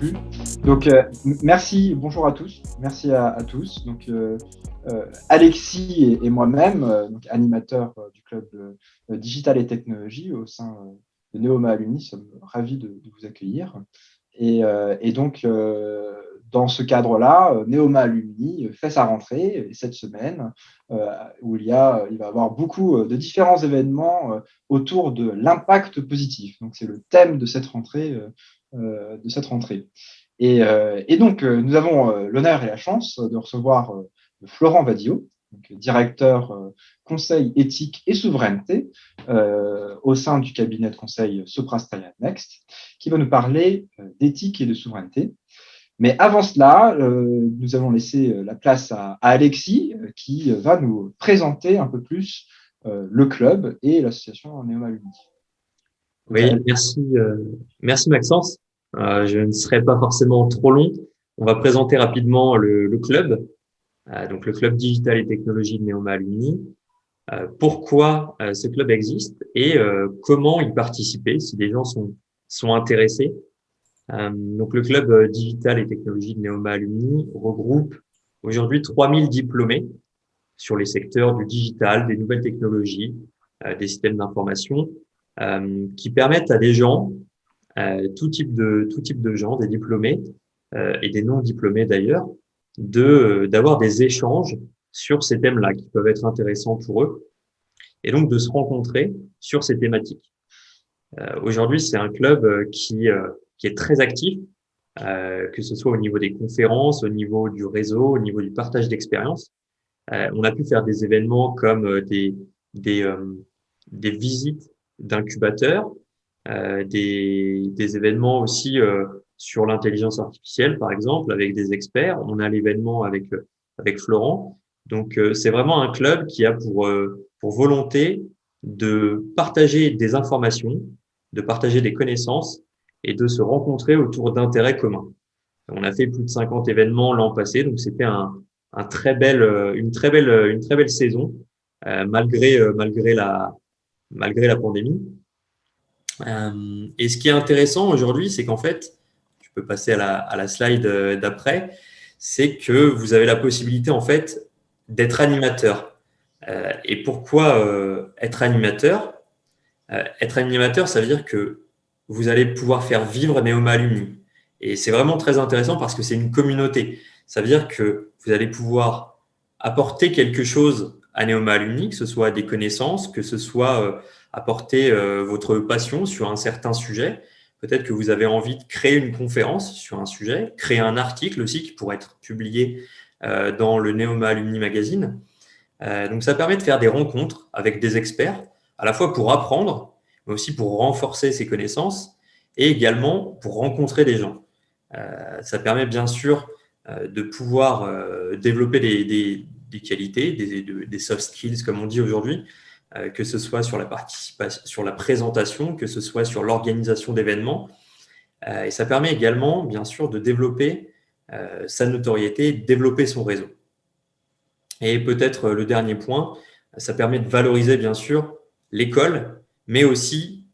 plu. Donc, merci, bonjour à tous. Merci à tous. Donc, Alexis et moi-même, donc animateurs du club Digital et Technologie au sein de Neoma Alumni, sommes ravis de vous accueillir. Et donc, dans ce cadre-là, Neoma Alumni fait sa rentrée cette semaine, où il va y avoir beaucoup de différents événements autour de l'impact positif. Donc, c'est le thème de cette rentrée. Et donc, nous avons l'honneur et la chance de recevoir Florent Vadio, donc, directeur conseil éthique et souveraineté au sein du cabinet de conseil Soprasteria Next, qui va nous parler d'éthique et de souveraineté. Mais avant cela, nous allons laisser la place à Alexis, qui va nous présenter un peu plus le club et l'association Neoma Alumni. Oui, merci Maxence. Je ne serai pas forcément trop long. On va présenter rapidement le club, donc le club Digital et Technologie de Neoma Alumni. Pourquoi ce club existe et comment y participer si des gens sont intéressés. Donc le club Digital et Technologie de Neoma Alumni regroupe aujourd'hui 3000 diplômés sur les secteurs du digital, des nouvelles technologies, des systèmes d'information, qui permettent à des gens, tout type de gens, des diplômés et des non diplômés d'ailleurs, d'avoir des échanges sur ces thèmes-là qui peuvent être intéressants pour eux et donc de se rencontrer sur ces thématiques. Aujourd'hui, c'est un club qui est très actif, que ce soit au niveau des conférences, au niveau du réseau, au niveau du partage d'expériences. On a pu faire des événements comme des visites d'incubateurs, des événements aussi sur l'intelligence artificielle, par exemple, avec des experts. On a l'événement avec Florent. Donc, c'est vraiment un club qui a pour volonté de partager des informations, de partager des connaissances et de se rencontrer autour d'intérêts communs. On a fait plus de 50 événements l'an passé, donc c'était une très belle saison, malgré la pandémie. Et ce qui est intéressant aujourd'hui, c'est qu'en fait, tu peux passer à la slide d'après, c'est que vous avez la possibilité en fait d'être animateur. Et pourquoi être animateur? Être animateur, ça veut dire que vous allez pouvoir faire vivre Neoma Alumni. Et c'est vraiment très intéressant parce que c'est une communauté. Ça veut dire que vous allez pouvoir apporter quelque chose à Neoma Alumni, que ce soit des connaissances, que ce soit apporter votre passion sur un certain sujet. Peut-être que vous avez envie de créer une conférence sur un sujet, créer un article aussi qui pourrait être publié dans le Neoma Alumni Magazine. Donc, ça permet de faire des rencontres avec des experts, à la fois pour apprendre, mais aussi pour renforcer ses connaissances et également pour rencontrer des gens. Ça permet bien sûr de pouvoir développer des qualités, des soft skills, comme on dit aujourd'hui, que ce soit sur la participation, sur la présentation, que ce soit sur l'organisation d'événements. Et ça permet également, bien sûr, de développer sa notoriété, de développer son réseau. Et peut-être le dernier point, ça permet de valoriser, bien sûr, l'école, mais aussi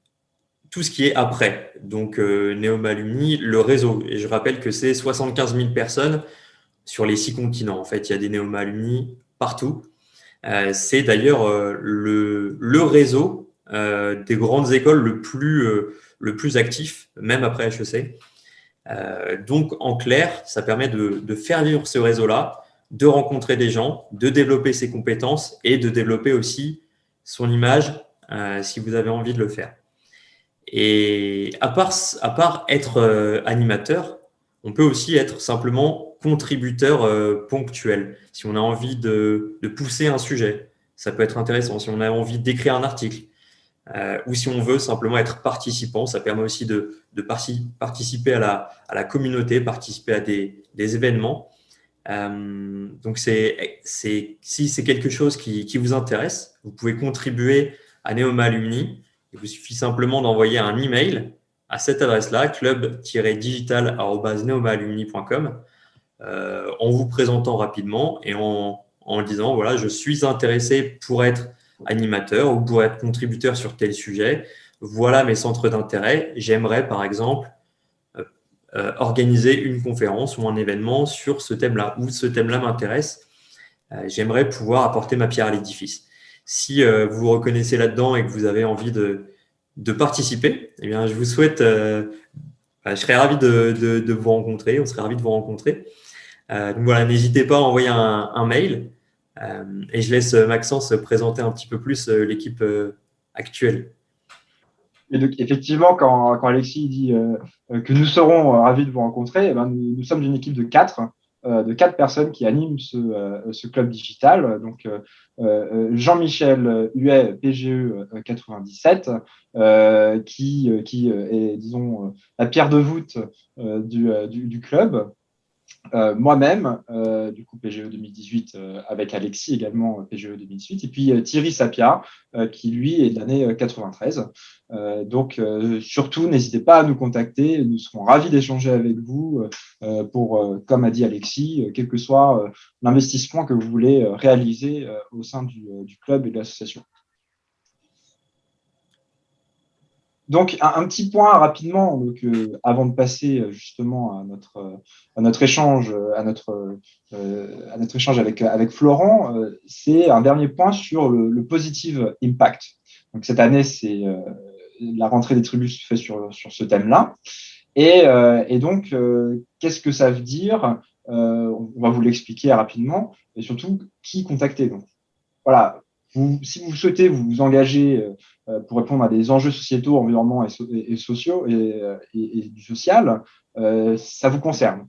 tout ce qui est après. Donc, Neoma Alumni, le réseau. Et je rappelle que c'est 75 000 personnes sur les 6 continents. En fait, il y a des Neoma Alumni partout. C'est d'ailleurs le réseau des grandes écoles le plus actif, même après HEC. Donc, en clair, ça permet de faire vivre ce réseau-là, de rencontrer des gens, de développer ses compétences et de développer aussi son image si vous avez envie de le faire. Et à part être animateur, on peut aussi être simplement contributeur ponctuel. Si on a envie de pousser un sujet, ça peut être intéressant. Si on a envie d'écrire un article, ou si on veut simplement être participant, ça permet aussi de participer à la communauté, participer à des événements. Donc, si c'est quelque chose qui vous intéresse, vous pouvez contribuer à Neoma Alumni. Il vous suffit simplement d'envoyer un email à cette adresse-là, club-digital@neomaalumni.com, en vous présentant rapidement et en disant, voilà, je suis intéressé pour être animateur ou pour être contributeur sur tel sujet. Voilà mes centres d'intérêt. J'aimerais, par exemple, organiser une conférence ou un événement sur ce thème-là, ou ce thème-là m'intéresse. J'aimerais pouvoir apporter ma pierre à l'édifice. Si vous vous reconnaissez là-dedans et que vous avez envie de participer, eh bien, je vous souhaite, je serais ravi de vous rencontrer, on serait ravi de vous rencontrer. Donc voilà, n'hésitez pas à envoyer un mail et je laisse Maxence présenter un petit peu plus l'équipe actuelle. Et donc, effectivement, quand Alexis dit que nous serons ravis de vous rencontrer, eh ben, nous sommes une équipe de quatre personnes qui animent ce club digital. Donc, Jean-Michel Huet, PGE 97, qui est, disons, la pierre de voûte du club. Moi-même, du coup PGE 2018 avec Alexis également PGE 2018, et puis Thierry Sapia qui lui est de l'année 93. Donc surtout n'hésitez pas à nous contacter, nous serons ravis d'échanger avec vous pour, comme a dit Alexis, quel que soit l'investissement que vous voulez réaliser au sein du club et de l'association. Donc, un petit point rapidement, donc, avant de passer justement à notre échange, à notre échange avec Florent, c'est un dernier point sur le positive impact. Donc, cette année, c'est la rentrée des tribus fait sur ce thème-là. Et donc, qu'est-ce que ça veut dire? On va vous l'expliquer rapidement, et surtout, qui contacter. Donc, voilà. Si vous souhaitez vous engager pour répondre à des enjeux sociétaux, environnementaux et sociaux et du social, ça vous concerne.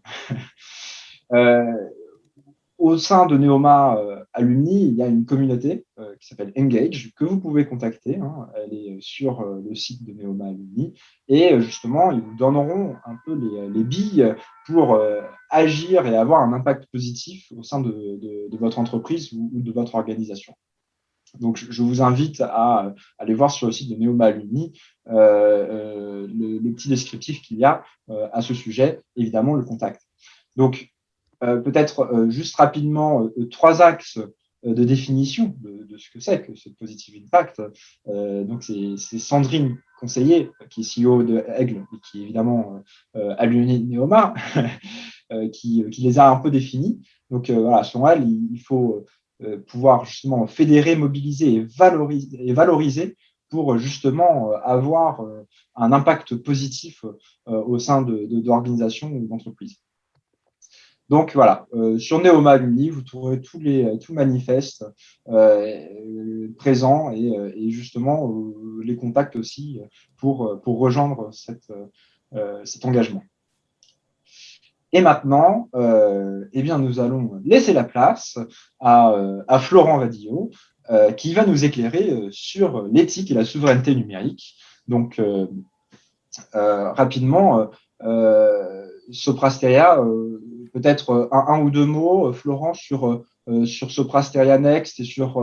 Au sein de Neoma Alumni, il y a une communauté qui s'appelle Engage que vous pouvez contacter. Hein. Elle est sur le site de Neoma Alumni et justement, ils vous donneront un peu les billes pour agir et avoir un impact positif au sein de votre entreprise ou de votre organisation. Donc, je vous invite à aller voir sur le site de Neoma Alumni le petit descriptif qu'il y a à ce sujet, évidemment le contact. Donc, peut-être juste rapidement trois axes de définition de ce que c'est que ce positive impact. Donc, c'est Sandrine Conseiller, qui est CEO de Aigle et qui est évidemment alumni de Neoma, qui les a un peu définis. Donc, voilà, selon elle, il faut pouvoir justement fédérer, mobiliser et valoriser pour justement avoir un impact positif au sein d'organisations ou d'entreprises. Donc voilà, sur Neoma Alumni, vous trouverez tout manifeste présent et justement les contacts aussi pour rejoindre cet engagement. Et maintenant, eh bien, nous allons laisser la place à Florent Vadillo, qui va nous éclairer sur l'éthique et la souveraineté numérique. Donc, rapidement, Soprasteria, peut-être un ou deux mots, Florent, sur Soprasteria Next et sur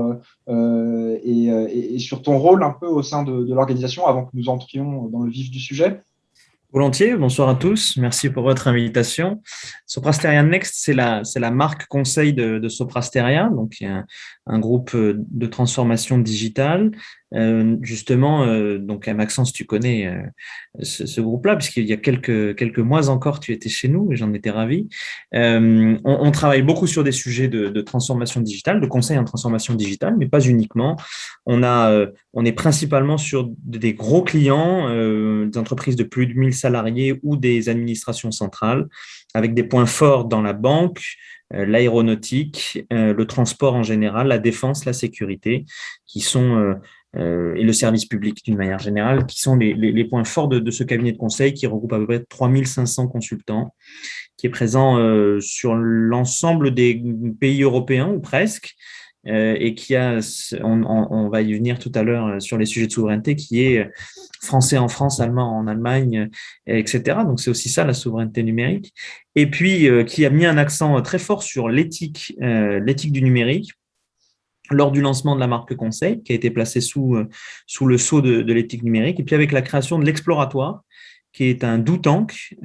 ton rôle un peu au sein de l'organisation avant que nous entrions dans le vif du sujet. Volontiers, bonsoir à tous, merci pour votre invitation. Soprasteria Next, c'est la marque conseil de Soprasteria, donc il y a un groupe de transformation digitale. Justement, donc Maxence, tu connais ce groupe-là, puisqu'il y a quelques mois encore, tu étais chez nous et j'en étais ravi. On travaille beaucoup sur des sujets de transformation digitale, de conseil en transformation digitale, mais pas uniquement. On est principalement sur des gros clients, des entreprises de plus de 1000 salariés ou des administrations centrales, avec des points forts dans la banque, l'aéronautique, le transport en général, la défense, la sécurité, qui sont et le service public d'une manière générale, qui sont les points forts de ce cabinet de conseil qui regroupe à peu près 3500 consultants, qui est présent sur l'ensemble des pays européens ou presque, et qui on va y venir tout à l'heure sur les sujets de souveraineté, qui est français en France, allemand en Allemagne, etc. Donc, c'est aussi ça, la souveraineté numérique. Et puis, qui a mis un accent très fort sur l'éthique du numérique, lors du lancement de la marque Conseil, qui a été placée sous le sceau de l'éthique numérique, et puis avec la création de l'Exploratoire, qui est un do tank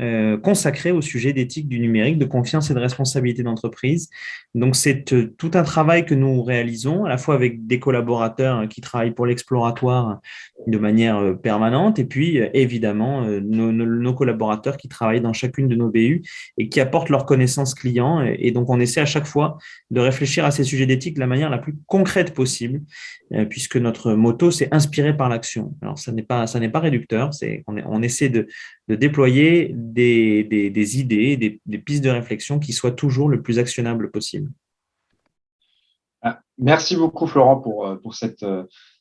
consacré au sujet d'éthique du numérique, de confiance et de responsabilité d'entreprise. Donc, c'est tout un travail que nous réalisons, à la fois avec des collaborateurs qui travaillent pour l'exploratoire de manière permanente, et puis évidemment nos collaborateurs qui travaillent dans chacune de nos BU et qui apportent leurs connaissances clients. Et donc, on essaie à chaque fois de réfléchir à ces sujets d'éthique de la manière la plus concrète possible, puisque notre motto, c'est inspiré par l'action. Alors, ça n'est pas réducteur, on essaie de déployer des idées, des pistes de réflexion qui soient toujours le plus actionnables possible. Merci beaucoup, Florent, pour cette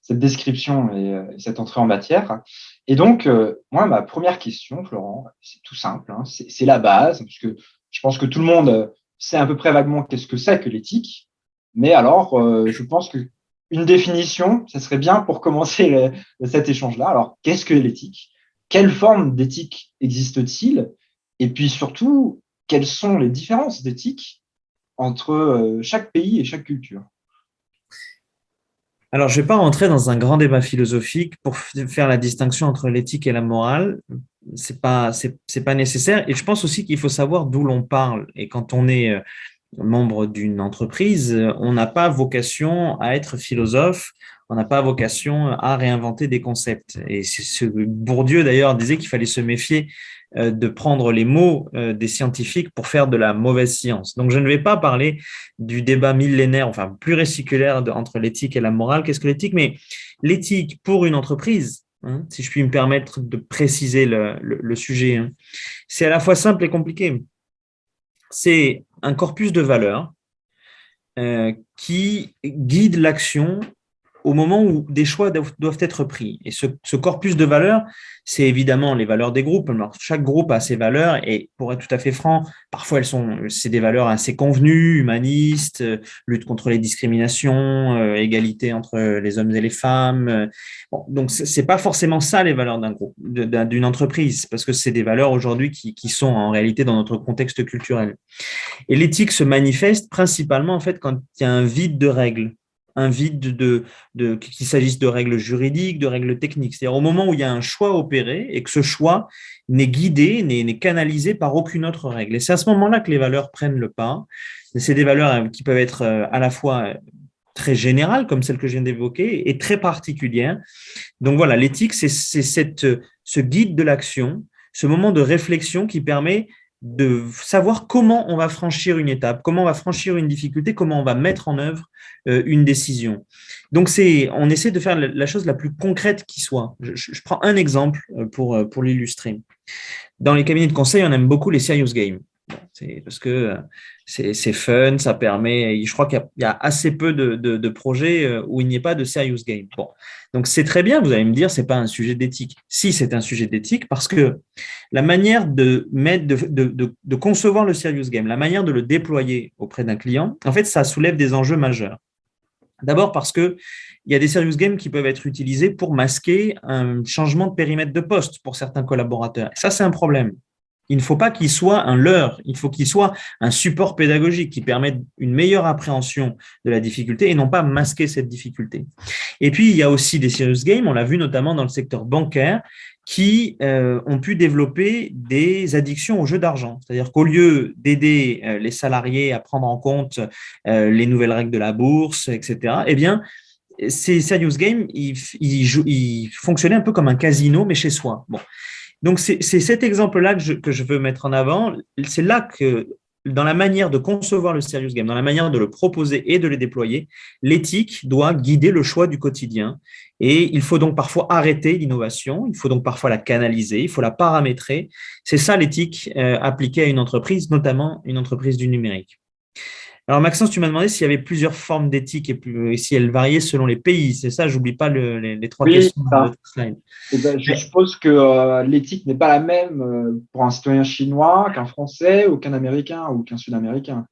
description et cette entrée en matière. Et donc, moi, ma première question, Florent, c'est tout simple, hein, c'est la base, parce que je pense que tout le monde sait à peu près vaguement qu'est-ce que c'est que l'éthique. Mais alors, je pense qu'une définition, ça serait bien pour commencer cet échange-là. Alors, qu'est-ce que l'éthique? Quelle forme d'éthique existe-t-il? Et puis surtout, quelles sont les différences d'éthique entre chaque pays et chaque culture? Alors, je ne vais pas rentrer dans un grand débat philosophique pour faire la distinction entre l'éthique et la morale. C'est pas nécessaire. Et je pense aussi qu'il faut savoir d'où l'on parle. Et quand on est membre d'une entreprise, on n'a pas vocation à être philosophe, on n'a pas vocation à réinventer des concepts. Et Bourdieu, d'ailleurs, disait qu'il fallait se méfier de prendre les mots des scientifiques pour faire de la mauvaise science. Donc, je ne vais pas parler du débat millénaire, enfin pluriséculaire entre l'éthique et la morale. Qu'est-ce que l'éthique? Mais l'éthique pour une entreprise, hein, si je puis me permettre de préciser le sujet, hein, c'est à la fois simple et compliqué. C'est un corpus de valeurs qui guide l'action au moment où des choix doivent être pris. Et ce corpus de valeurs, c'est évidemment les valeurs des groupes. Alors, chaque groupe a ses valeurs et pour être tout à fait franc, parfois c'est des valeurs assez convenues, humanistes, lutte contre les discriminations, égalité entre les hommes et les femmes. Bon, donc, c'est pas forcément ça les valeurs d'un groupe, d'une entreprise, parce que c'est des valeurs aujourd'hui qui sont en réalité dans notre contexte culturel. Et l'éthique se manifeste principalement en fait quand il y a un vide de règles, un vide qu'il s'agisse de règles juridiques, de règles techniques. C'est-à-dire au moment où il y a un choix opéré et que ce choix n'est guidé, n'est canalisé par aucune autre règle. Et c'est à ce moment-là que les valeurs prennent le pas. C'est des valeurs qui peuvent être à la fois très générales, comme celles que je viens d'évoquer, et très particulières. Donc voilà, l'éthique, c'est ce guide de l'action, ce moment de réflexion qui permet de savoir comment on va franchir une étape, comment on va franchir une difficulté, comment on va mettre en œuvre une décision. Donc, on essaie de faire la chose la plus concrète qui soit. Je prends un exemple pour l'illustrer. Dans les cabinets de conseil, on aime beaucoup les serious games. C'est parce que c'est fun, ça permet. Je crois qu'il y a assez peu de projets où il n'y ait pas de serious game. Bon, donc c'est très bien. Vous allez me dire, c'est pas un sujet d'éthique. Si, c'est un sujet d'éthique parce que la manière de concevoir le serious game, la manière de le déployer auprès d'un client, en fait, ça soulève des enjeux majeurs. D'abord parce que il y a des serious games qui peuvent être utilisés pour masquer un changement de périmètre de poste pour certains collaborateurs. Et ça, c'est un problème. Il ne faut pas qu'il soit un leurre, il faut qu'il soit un support pédagogique qui permette une meilleure appréhension de la difficulté et non pas masquer cette difficulté. Et puis, il y a aussi des serious games, on l'a vu notamment dans le secteur bancaire, qui ont pu développer des addictions aux jeux d'argent. C'est-à-dire qu'au lieu d'aider les salariés à prendre en compte les nouvelles règles de la bourse, etc., eh bien, ces serious games, ils fonctionnaient un peu comme un casino, mais chez soi. Bon. Donc, c'est cet exemple-là que je veux mettre en avant. C'est là que, dans la manière de concevoir le serious game, dans la manière de le proposer et de le déployer, l'éthique doit guider le choix du quotidien. Et il faut donc parfois arrêter l'innovation, il faut donc parfois la canaliser, il faut la paramétrer. C'est ça l'éthique appliquée à une entreprise, notamment une entreprise du numérique. Alors Maxence, tu m'as demandé s'il y avait plusieurs formes d'éthique et si elles variaient selon les pays. C'est ça, j'oublie pas les trois questions de votre slide. Eh ben, je suppose que l'éthique n'est pas la même pour un citoyen chinois qu'un Français ou qu'un Américain ou qu'un Sud-Américain.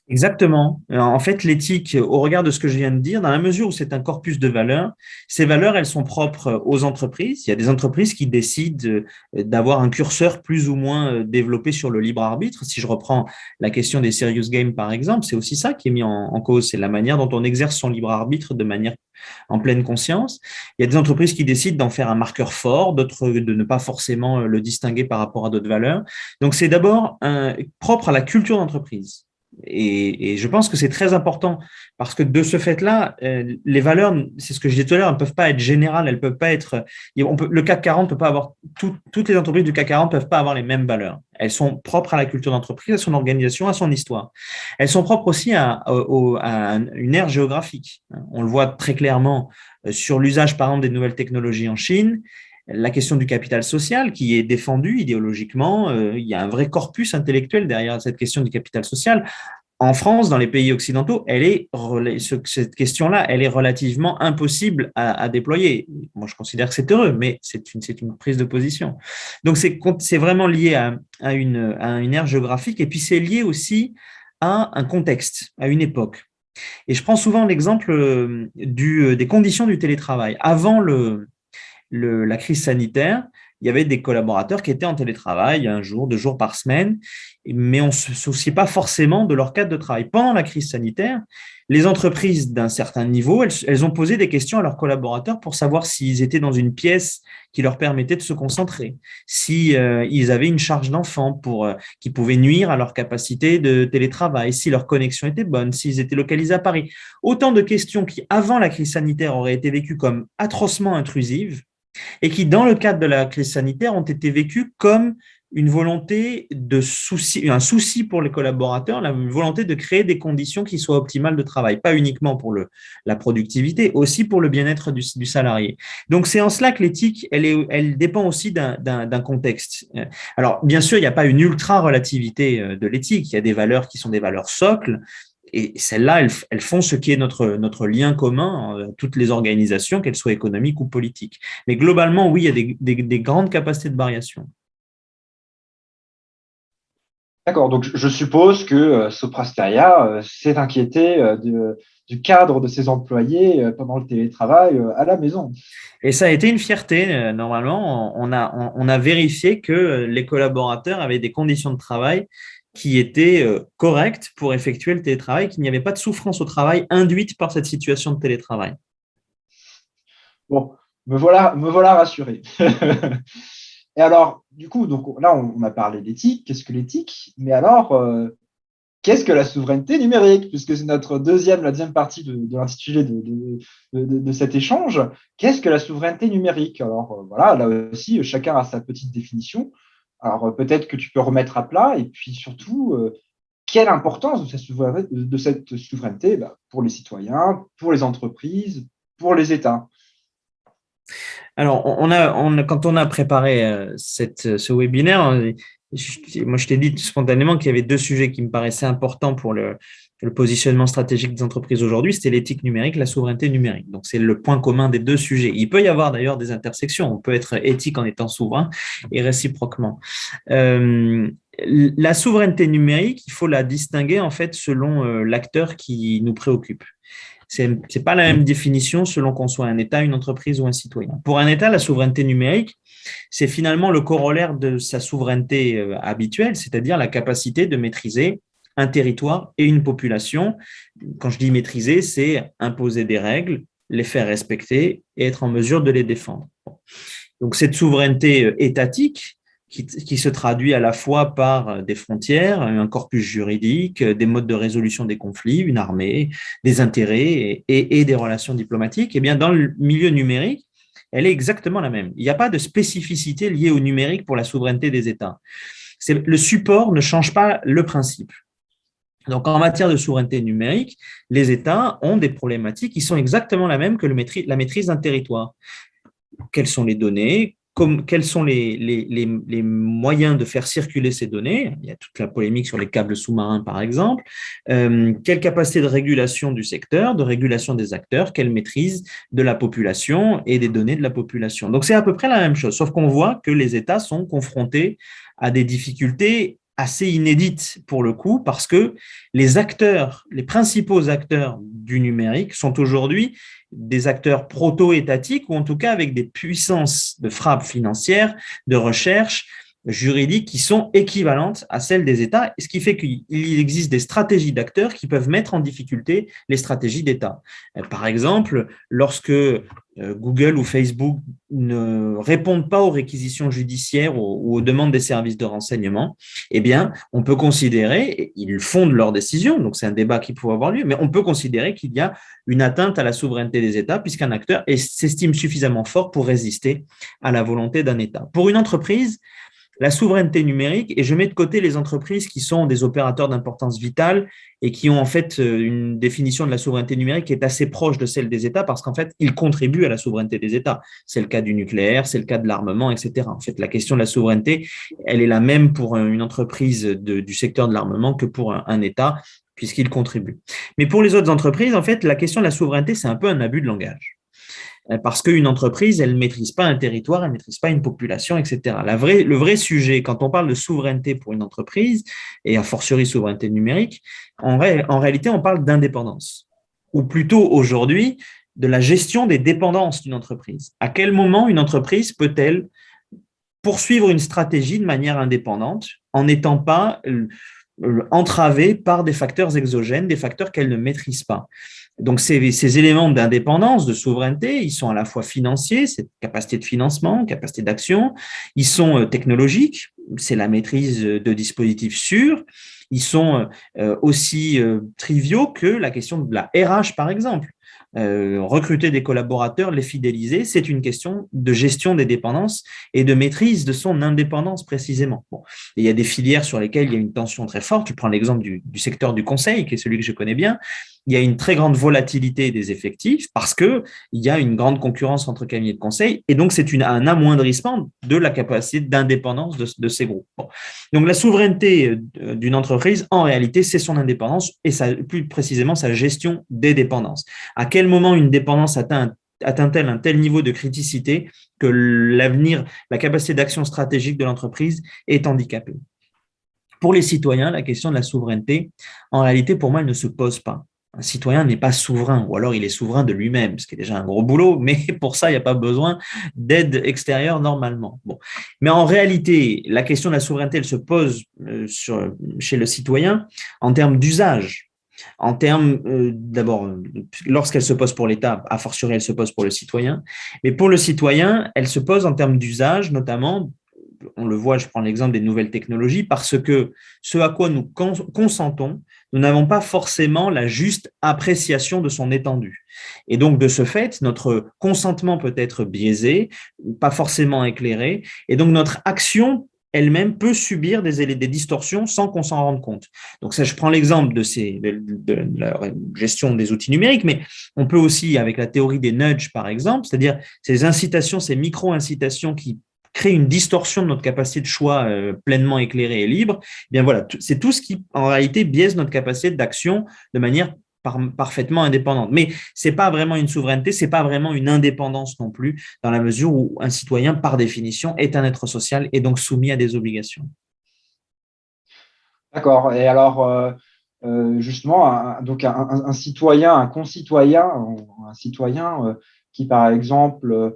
Exactement. En fait, l'éthique, au regard de ce que je viens de dire, dans la mesure où c'est un corpus de valeurs, ces valeurs, elles sont propres aux entreprises. Il y a des entreprises qui décident d'avoir un curseur plus ou moins développé sur le libre arbitre. Si je reprends la question des serious games, par exemple, c'est aussi ça qui est mis en cause. C'est la manière dont on exerce son libre arbitre de manière en pleine conscience. Il y a des entreprises qui décident d'en faire un marqueur fort, d'autres de ne pas forcément le distinguer par rapport à d'autres valeurs. Donc, c'est d'abord propre à la culture d'entreprise. Et je pense que c'est très important parce que de ce fait-là, les valeurs, c'est ce que je disais tout à l'heure, elles ne peuvent pas être générales, elles peuvent pas être. Le CAC 40 peut pas avoir toutes les entreprises du CAC 40 peuvent pas avoir les mêmes valeurs. Elles sont propres à la culture d'entreprise, à son organisation, à son histoire. Elles sont propres aussi à une ère géographique. On le voit très clairement sur l'usage, par exemple, des nouvelles technologies en Chine. La question du capital social qui est défendue idéologiquement, il y a un vrai corpus intellectuel derrière cette question du capital social. En France, dans les pays occidentaux, cette question-là, elle est relativement impossible à déployer. Moi, je considère que c'est heureux, mais c'est une prise de position. Donc, c'est vraiment lié à une ère géographique et puis c'est lié aussi à un contexte, à une époque. Et je prends souvent l'exemple des conditions du télétravail. Avant la crise sanitaire, il y avait des collaborateurs qui étaient en télétravail 1 jour, 2 jours par semaine, mais on ne se souciait pas forcément de leur cadre de travail. Pendant la crise sanitaire, les entreprises d'un certain niveau, elles ont posé des questions à leurs collaborateurs pour savoir s'ils étaient dans une pièce qui leur permettait de se concentrer, si ils avaient une charge d'enfant qui pouvait nuire à leur capacité de télétravail, si leur connexion était bonne, s'ils étaient localisés à Paris. Autant de questions qui, avant la crise sanitaire, auraient été vécues comme atrocement intrusives et qui, dans le cadre de la crise sanitaire, ont été vécues comme une volonté un souci pour les collaborateurs, une volonté de créer des conditions qui soient optimales de travail, pas uniquement pour la productivité, aussi pour le bien-être du salarié. Donc, c'est en cela que l'éthique, elle dépend aussi d'un contexte. Alors, bien sûr, il n'y a pas une ultra-relativité de l'éthique, il y a des valeurs qui sont des valeurs socles, et celles-là, elles font ce qui est notre lien commun, toutes les organisations, qu'elles soient économiques ou politiques. Mais globalement, oui, il y a des grandes capacités de variation. D'accord, donc je suppose que Soprasteria s'est inquiété du cadre de ses employés pendant le télétravail à la maison. Et ça a été une fierté. Normalement, on a vérifié que les collaborateurs avaient des conditions de travail qui étaient correctes pour effectuer le télétravail, qu'il n'y avait pas de souffrance au travail induite par cette situation de télétravail. Bon, me voilà rassuré. Et alors, du coup, donc là, on a parlé d'éthique. Qu'est-ce que l'éthique? Mais alors, qu'est-ce que la souveraineté numérique? Puisque c'est la deuxième partie de l'intitulé de cet échange. Qu'est-ce que la souveraineté numérique? Alors, voilà, là aussi, chacun a sa petite définition. Alors, peut-être que tu peux remettre à plat. Et puis surtout, quelle importance de cette souveraineté pour les citoyens, pour les entreprises, pour les États? Alors, quand on a préparé ce webinaire, moi je t'ai dit spontanément qu'il y avait 2 sujets qui me paraissaient importants pour le positionnement stratégique des entreprises aujourd'hui, c'était l'éthique numérique, la souveraineté numérique. Donc, c'est le point commun des 2 sujets. Il peut y avoir d'ailleurs des intersections. On peut être éthique en étant souverain et réciproquement. La souveraineté numérique, il faut la distinguer en fait selon l'acteur qui nous préoccupe. C'est pas la même définition selon qu'on soit un État, une entreprise ou un citoyen. Pour un État, la souveraineté numérique, c'est finalement le corollaire de sa souveraineté habituelle, c'est-à-dire la capacité de maîtriser un territoire et une population. Quand je dis maîtriser, c'est imposer des règles, les faire respecter et être en mesure de les défendre. Donc cette souveraineté étatique, qui se traduit à la fois par des frontières, un corpus juridique, des modes de résolution des conflits, une armée, des intérêts et des relations diplomatiques, eh bien, dans le milieu numérique, elle est exactement la même. Il n'y a pas de spécificité liée au numérique pour la souveraineté des États. Le support ne change pas le principe. Donc, en matière de souveraineté numérique, les États ont des problématiques qui sont exactement la même que la maîtrise d'un territoire. Quelles sont les données? Quels sont les moyens de faire circuler ces données? Il y a toute la polémique sur les câbles sous-marins, par exemple. Quelle capacité de régulation du secteur, de régulation des acteurs, quelle maîtrise de la population et des données de la population. Donc, c'est à peu près la même chose, sauf qu'on voit que les États sont confrontés à des difficultés assez inédite pour le coup, parce que les principaux acteurs du numérique sont aujourd'hui des acteurs proto-étatiques ou en tout cas avec des puissances de frappe financière, de recherche, juridiques qui sont équivalentes à celles des États, ce qui fait qu'il existe des stratégies d'acteurs qui peuvent mettre en difficulté les stratégies d'État. Par exemple, lorsque Google ou Facebook ne répondent pas aux réquisitions judiciaires ou aux demandes des services de renseignement, eh bien, on peut considérer, ils fondent leurs décisions, donc c'est un débat qui peut avoir lieu, mais on peut considérer qu'il y a une atteinte à la souveraineté des États puisqu'un acteur s'estime suffisamment fort pour résister à la volonté d'un État. Pour une entreprise, la souveraineté numérique, et je mets de côté les entreprises qui sont des opérateurs d'importance vitale et qui ont en fait une définition de la souveraineté numérique qui est assez proche de celle des États parce qu'en fait, ils contribuent à la souveraineté des États. C'est le cas du nucléaire, c'est le cas de l'armement, etc. En fait, la question de la souveraineté, elle est la même pour une entreprise du secteur de l'armement que pour un État puisqu'il contribue. Mais pour les autres entreprises, en fait, la question de la souveraineté, c'est un peu un abus de langage. Parce qu'une entreprise, elle ne maîtrise pas un territoire, elle ne maîtrise pas une population, etc. Le vrai sujet, quand on parle de souveraineté pour une entreprise, et a fortiori souveraineté numérique, en réalité, on parle d'indépendance. Ou plutôt aujourd'hui, de la gestion des dépendances d'une entreprise. À quel moment une entreprise peut-elle poursuivre une stratégie de manière indépendante en n'étant pas entravée par des facteurs exogènes, des facteurs qu'elle ne maîtrise pas. Donc, ces éléments d'indépendance, de souveraineté, ils sont à la fois financiers, c'est capacité de financement, capacité d'action, ils sont technologiques, c'est la maîtrise de dispositifs sûrs, ils sont aussi triviaux que la question de la RH, par exemple. Recruter des collaborateurs, les fidéliser, c'est une question de gestion des dépendances et de maîtrise de son indépendance précisément. Bon. Il y a des filières sur lesquelles il y a une tension très forte. Je prends l'exemple du secteur du conseil, qui est celui que je connais bien. Il y a une très grande volatilité des effectifs parce qu'il y a une grande concurrence entre cabinets de conseil et donc c'est un amoindrissement de la capacité d'indépendance de ces groupes. Bon. Donc la souveraineté d'une entreprise, en réalité, c'est son indépendance et plus précisément sa gestion des dépendances. À quel moment une dépendance atteint-elle un tel niveau de criticité que l'avenir, la capacité d'action stratégique de l'entreprise est handicapée? Pour les citoyens, la question de la souveraineté, en réalité, pour moi, elle ne se pose pas. Un citoyen n'est pas souverain, ou alors il est souverain de lui-même, ce qui est déjà un gros boulot, mais pour ça, il n'y a pas besoin d'aide extérieure normalement. Bon. Mais en réalité, la question de la souveraineté, elle se pose chez le citoyen en termes d'usage. En termes, d'abord, lorsqu'elle se pose pour l'État, a fortiori, elle se pose pour le citoyen. Mais pour le citoyen, elle se pose en termes d'usage, notamment, on le voit, je prends l'exemple des nouvelles technologies, parce que ce à quoi nous consentons, nous n'avons pas forcément la juste appréciation de son étendue. Et donc, de ce fait, notre consentement peut être biaisé, pas forcément éclairé, et donc notre action elle-même peut subir des distorsions sans qu'on s'en rende compte. Donc ça, je prends l'exemple de la gestion des outils numériques, mais on peut aussi, avec la théorie des nudges, par exemple, c'est-à-dire ces incitations, ces micro-incitations qui créent une distorsion de notre capacité de choix pleinement éclairée et libre, eh bien voilà, c'est tout ce qui, en réalité, biaise notre capacité d'action de manière parfaitement indépendante. Mais ce n'est pas vraiment une souveraineté, ce n'est pas vraiment une indépendance non plus, dans la mesure où un citoyen, par définition, est un être social et donc soumis à des obligations. D'accord. Et alors, justement, un citoyen, un concitoyen, un citoyen qui, par exemple,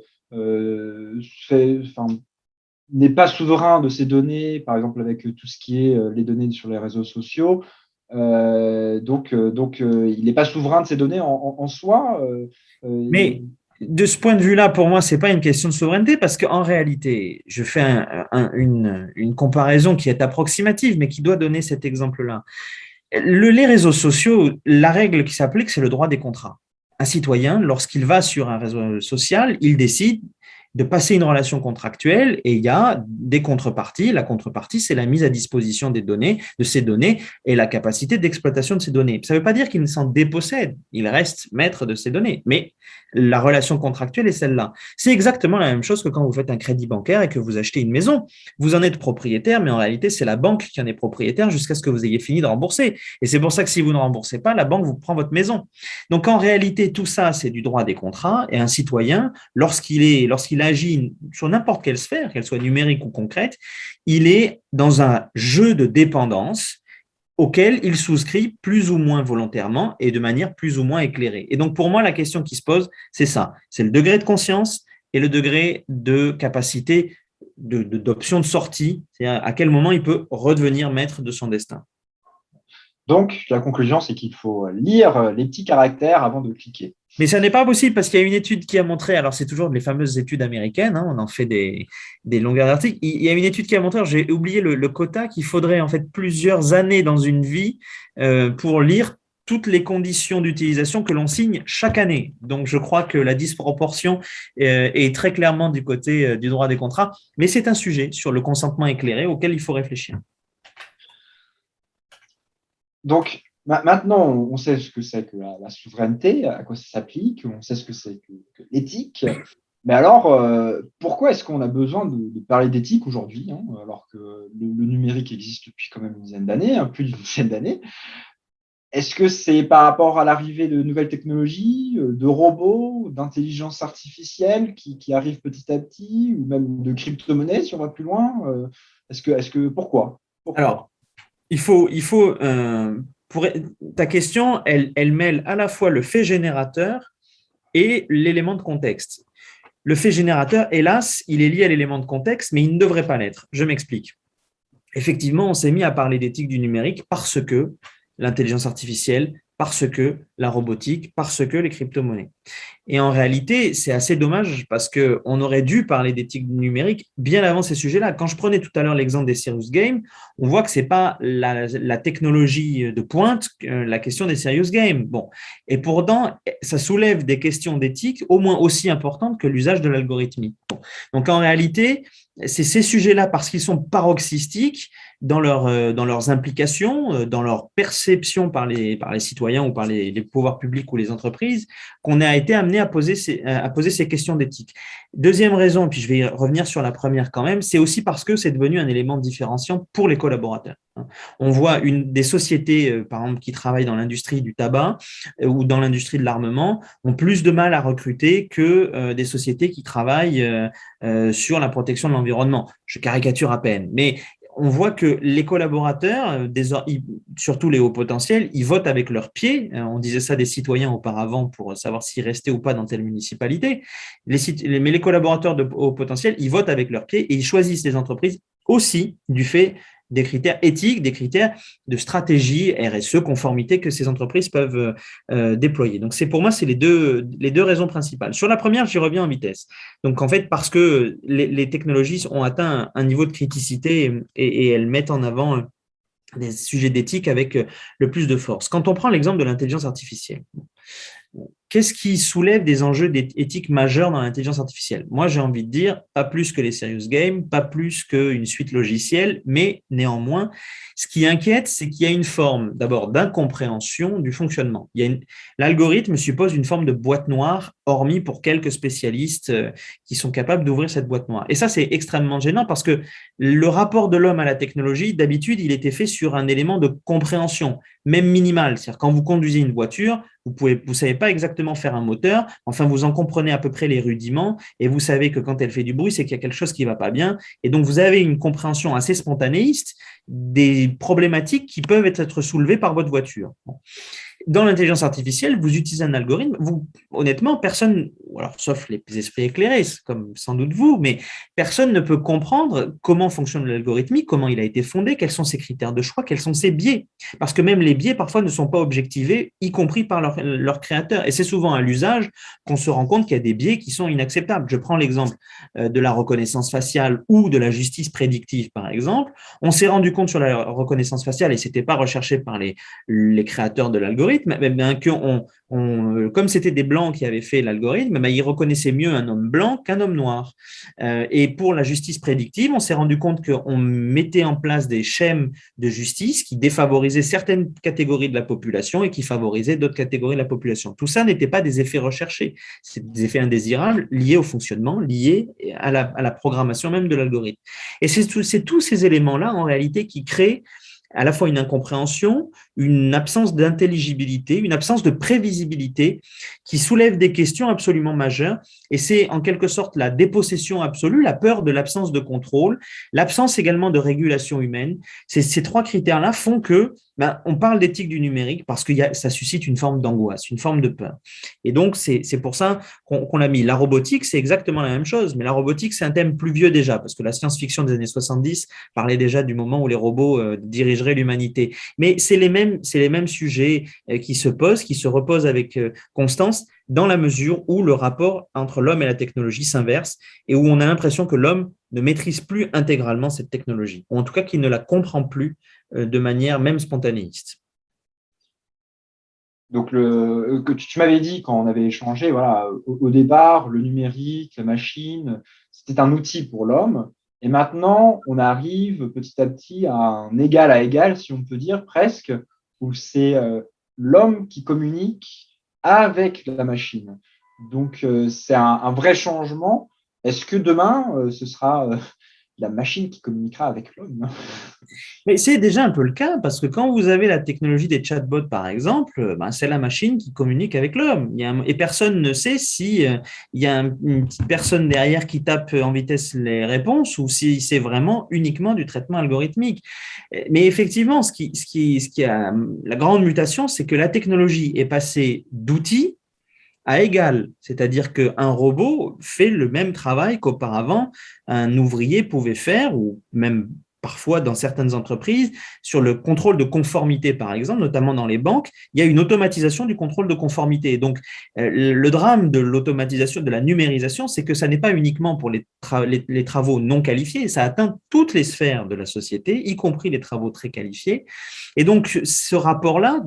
n'est pas souverain de ses données, par exemple avec tout ce qui est les données sur les réseaux sociaux, donc, il n'est pas souverain de ses données en soi. Mais de ce point de vue-là, pour moi, ce n'est pas une question de souveraineté parce qu'en réalité, je fais une comparaison qui est approximative, mais qui doit donner cet exemple-là. Les réseaux sociaux, la règle qui s'applique, c'est le droit des contrats. Un citoyen, lorsqu'il va sur un réseau social, il décide de passer une relation contractuelle et il y a des contreparties. La contrepartie, c'est la mise à disposition des données, de ces données et la capacité d'exploitation de ces données. Ça ne veut pas dire qu'il s'en dépossède, il reste maître de ces données, mais la relation contractuelle est celle-là. C'est exactement la même chose que quand vous faites un crédit bancaire et que vous achetez une maison. Vous en êtes propriétaire, mais en réalité, c'est la banque qui en est propriétaire jusqu'à ce que vous ayez fini de rembourser. Et c'est pour ça que si vous ne remboursez pas, la banque vous prend votre maison. Donc, en réalité, tout ça, c'est du droit des contrats et un citoyen, lorsqu'il il agit sur n'importe quelle sphère, qu'elle soit numérique ou concrète, il est dans un jeu de dépendance auquel il souscrit plus ou moins volontairement et de manière plus ou moins éclairée. Et donc, pour moi, la question qui se pose, c'est ça. C'est le degré de conscience et le degré de capacité d'option de sortie, c'est-à-dire à quel moment il peut redevenir maître de son destin. Donc, la conclusion, c'est qu'il faut lire les petits caractères avant de cliquer. Mais ça n'est pas possible parce qu'il y a une étude qui a montré, alors c'est toujours les fameuses études américaines, on en fait des longueurs d'articles, il y a une étude qui a montré, j'ai oublié le quota, qu'il faudrait en fait plusieurs années dans une vie pour lire toutes les conditions d'utilisation que l'on signe chaque année. Donc, je crois que la disproportion est très clairement du côté du droit des contrats, mais c'est un sujet sur le consentement éclairé auquel il faut réfléchir. Donc, maintenant, on sait ce que c'est que la souveraineté, à quoi ça s'applique, on sait ce que c'est que l'éthique. Mais alors, pourquoi est-ce qu'on a besoin de parler d'éthique aujourd'hui, alors que le numérique existe depuis quand même une dizaine d'années, plus d'une dizaine d'années? Est-ce que c'est par rapport à l'arrivée de nouvelles technologies, de robots, d'intelligence artificielle qui arrivent petit à petit, ou même de crypto-monnaies si on va plus loin? Pourquoi? Alors, pour ta question, elle mêle à la fois le fait générateur et l'élément de contexte. Le fait générateur, hélas, il est lié à l'élément de contexte, mais il ne devrait pas l'être. Je m'explique. Effectivement, on s'est mis à parler d'éthique du numérique parce que l'intelligence artificielle, parce que la robotique, parce que les crypto-monnaies. Et en réalité, c'est assez dommage parce qu'on aurait dû parler d'éthique numérique bien avant ces sujets-là. Quand je prenais tout à l'heure l'exemple des Serious Games, on voit que ce n'est pas la technologie de pointe, la question des Serious Games. Bon. Et pourtant, ça soulève des questions d'éthique au moins aussi importantes que l'usage de l'algorithmie. Bon. Donc en réalité, c'est ces sujets-là, parce qu'ils sont paroxystiques dans leurs implications, dans leur perception par les citoyens ou par les pouvoirs publics ou les entreprises, qu'on a été amené à poser ces questions d'éthique. Deuxième raison, puis je vais revenir sur la première quand même, c'est aussi parce que c'est devenu un élément différenciant pour les collaborateurs. On voit des sociétés, par exemple, qui travaillent dans l'industrie du tabac ou dans l'industrie de l'armement, ont plus de mal à recruter que des sociétés qui travaillent sur la protection de l'environnement. Je caricature à peine, mais on voit que les collaborateurs, surtout les hauts potentiels, ils votent avec leurs pieds. On disait ça des citoyens auparavant pour savoir s'ils restaient ou pas dans telle municipalité. Mais les collaborateurs de haut potentiel, ils votent avec leurs pieds et ils choisissent les entreprises aussi du fait des critères éthiques, des critères de stratégie, RSE, conformité que ces entreprises peuvent déployer. Donc, pour moi, c'est les deux raisons principales. Sur la première, j'y reviens en vitesse. Donc, en fait, parce que les technologies ont atteint un niveau de criticité et elles mettent en avant des sujets d'éthique avec le plus de force. Quand on prend l'exemple de l'intelligence artificielle, qu'est-ce qui soulève des enjeux éthiques majeurs dans l'intelligence artificielle? Moi, j'ai envie de dire, pas plus que les serious games, pas plus qu'une suite logicielle, mais néanmoins, ce qui inquiète, c'est qu'il y a une forme, d'abord, d'incompréhension du fonctionnement. L'algorithme suppose une forme de boîte noire, hormis pour quelques spécialistes qui sont capables d'ouvrir cette boîte noire. Et ça, c'est extrêmement gênant parce que le rapport de l'homme à la technologie, d'habitude, il était fait sur un élément de compréhension, même minimal. C'est-à-dire, quand vous conduisez une voiture, vous savez pas exactement faire un moteur, enfin vous en comprenez à peu près les rudiments et vous savez que quand elle fait du bruit, c'est qu'il y a quelque chose qui va pas bien. Et donc vous avez une compréhension assez spontanéiste des problématiques qui peuvent être soulevées par votre voiture. Dans l'intelligence artificielle, vous utilisez un algorithme, honnêtement, personne, alors sauf les esprits éclairés, comme sans doute vous, mais personne ne peut comprendre comment fonctionne l'algorithme, comment il a été fondé, quels sont ses critères de choix, quels sont ses biais. Parce que même les biais, parfois, ne sont pas objectivés, y compris par leur créateur. Et c'est souvent à l'usage qu'on se rend compte qu'il y a des biais qui sont inacceptables. Je prends l'exemple de la reconnaissance faciale ou de la justice prédictive, par exemple. On s'est rendu compte sur la reconnaissance faciale, et ce n'était pas recherché par les créateurs de l'algorithme, bien que comme c'était des blancs qui avaient fait l'algorithme, ils reconnaissaient mieux un homme blanc qu'un homme noir. Et pour la justice prédictive, on s'est rendu compte qu'on mettait en place des schèmes de justice qui défavorisaient certaines catégories de la population et qui favorisaient d'autres catégories de la population. Tout ça n'était pas des effets recherchés, c'est des effets indésirables liés au fonctionnement, liés à la programmation même de l'algorithme. Et c'est tous ces éléments-là, en réalité, qui créent à la fois une incompréhension, une absence d'intelligibilité, une absence de prévisibilité qui soulève des questions absolument majeures. Et c'est en quelque sorte la dépossession absolue, la peur de l'absence de contrôle, l'absence également de régulation humaine. Ces trois critères-là font que on parle d'éthique du numérique parce que ça suscite une forme d'angoisse, une forme de peur. Et donc, c'est pour ça qu'on l'a mis. La robotique, c'est exactement la même chose, mais la robotique, c'est un thème plus vieux déjà, parce que la science-fiction des années 70 parlait déjà du moment où les robots dirigeraient l'humanité. Mais c'est les mêmes sujets qui se posent, qui se reposent avec constance, dans la mesure où le rapport entre l'homme et la technologie s'inverse et où on a l'impression que l'homme ne maîtrise plus intégralement cette technologie, ou en tout cas qu'il ne la comprend plus de manière même spontanéiste. Donc, que tu m'avais dit quand on avait échangé, voilà, au départ, le numérique, la machine, c'était un outil pour l'homme. Et maintenant, on arrive petit à petit à un égal à égal, si on peut dire presque, où c'est l'homme qui communique avec la machine. Donc, c'est un vrai changement. Est-ce que demain, ce sera la machine qui communiquera avec l'homme? Mais c'est déjà un peu le cas, parce que quand vous avez la technologie des chatbots, par exemple, c'est la machine qui communique avec l'homme. Et personne ne sait si il y a une petite personne derrière qui tape en vitesse les réponses ou si c'est vraiment uniquement du traitement algorithmique. Mais effectivement, ce qui a la grande mutation, c'est que la technologie est passée d'outils à égal, c'est-à-dire qu'un robot fait le même travail qu'auparavant un ouvrier pouvait faire, ou même parfois dans certaines entreprises, sur le contrôle de conformité, par exemple, notamment dans les banques, il y a une automatisation du contrôle de conformité. Donc, le drame de l'automatisation, de la numérisation, c'est que ça n'est pas uniquement pour les travaux non qualifiés, ça atteint toutes les sphères de la société, y compris les travaux très qualifiés. Et donc, ce rapport-là,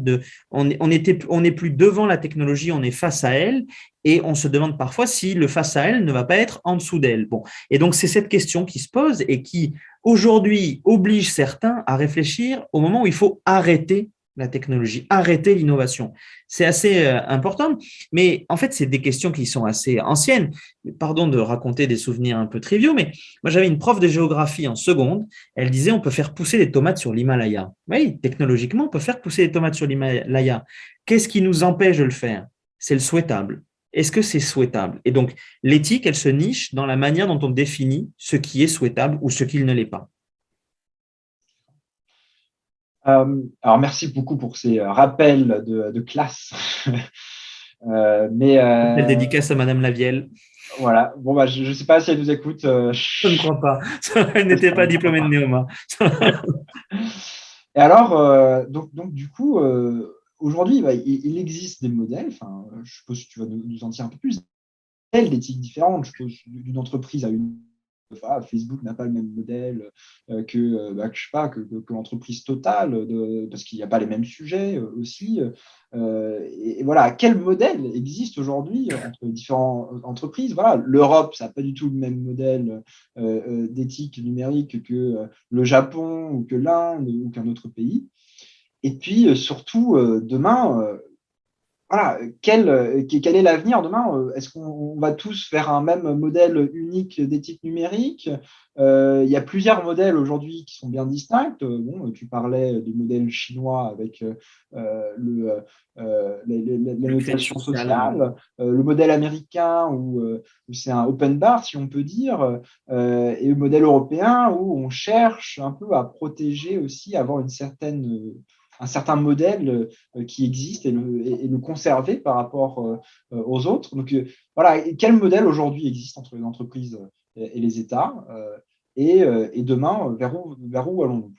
on n'est plus devant la technologie, on est face à elle, et on se demande parfois si le face à elle ne va pas être en dessous d'elle. Bon. Et donc, c'est cette question qui se pose et qui, aujourd'hui, oblige certains à réfléchir au moment où il faut arrêter la technologie, arrêter l'innovation. C'est assez important, mais en fait, c'est des questions qui sont assez anciennes. Pardon de raconter des souvenirs un peu triviaux, mais moi, j'avais une prof de géographie en seconde. Elle disait on peut faire pousser des tomates sur l'Himalaya. Oui, technologiquement, on peut faire pousser des tomates sur l'Himalaya. Qu'est-ce qui nous empêche de le faire? C'est le souhaitable. Est-ce que c'est souhaitable? Et donc, l'éthique, elle se niche dans la manière dont on définit ce qui est souhaitable ou ce qui ne l'est pas. Alors, merci beaucoup pour ces rappels de classe. Belle dédicace à Madame Lavielle. Voilà. Bon, bah, je ne sais pas si elle nous écoute. Je ne crois pas. Elle n'était pas diplômée de Néoma. Et alors, donc, du coup, aujourd'hui, il existe des modèles. Enfin, je suppose que tu vas nous en dire un peu plus. D'éthiques différentes, je suppose, d'une entreprise à une. Voilà, Facebook n'a pas le même modèle je sais pas, que l'entreprise Total, parce qu'il n'y a pas les mêmes sujets aussi. Et voilà, quel modèle existe aujourd'hui entre différentes entreprises? Voilà, l'Europe, ça n'a pas du tout le même modèle d'éthique numérique que le Japon ou que l'Inde ou qu'un autre pays. Et puis surtout, demain, voilà, quel est l'avenir demain? Est-ce qu'on va tous faire un même modèle unique d'éthique numérique? Il y a plusieurs modèles aujourd'hui qui sont bien distincts. Bon, tu parlais du modèle chinois avec la notation sociale, le modèle américain où c'est un open bar, si on peut dire, et le modèle européen où on cherche un peu à protéger aussi, avoir un certain modèle qui existe et le conserver par rapport aux autres. Donc voilà, quel modèle aujourd'hui existe entre les entreprises et les États et demain, vers où allons-nous?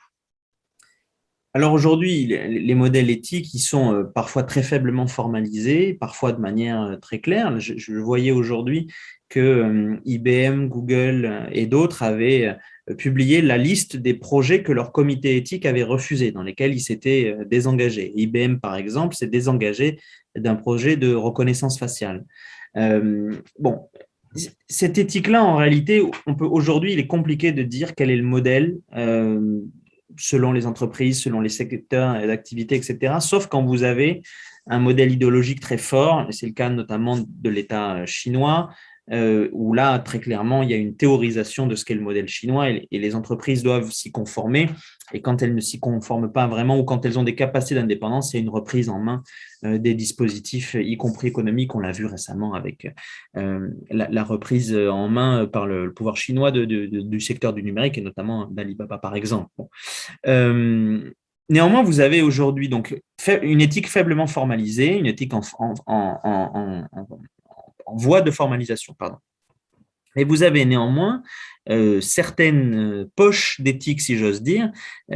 Alors aujourd'hui, les modèles éthiques, ils sont parfois très faiblement formalisés, parfois de manière très claire. Je voyais aujourd'hui que IBM, Google et d'autres avaient publié la liste des projets que leur comité éthique avait refusés, dans lesquels ils s'étaient désengagés. IBM, par exemple, s'est désengagé d'un projet de reconnaissance faciale. Bon, cette éthique-là, en réalité, aujourd'hui, il est compliqué de dire quel est le modèle selon les entreprises, selon les secteurs d'activité, etc. Sauf quand vous avez un modèle idéologique très fort, et c'est le cas notamment de l'État chinois, où là, très clairement, il y a une théorisation de ce qu'est le modèle chinois et les entreprises doivent s'y conformer. Et quand elles ne s'y conforment pas vraiment ou quand elles ont des capacités d'indépendance, il y a une reprise en main des dispositifs, y compris économiques. On l'a vu récemment avec la reprise en main par le pouvoir chinois du secteur du numérique et notamment d'Alibaba, par exemple. Bon. Néanmoins, vous avez aujourd'hui donc une éthique faiblement formalisée, une éthique en voie de formalisation, pardon. Et vous avez néanmoins certaines poches d'éthique, si j'ose dire,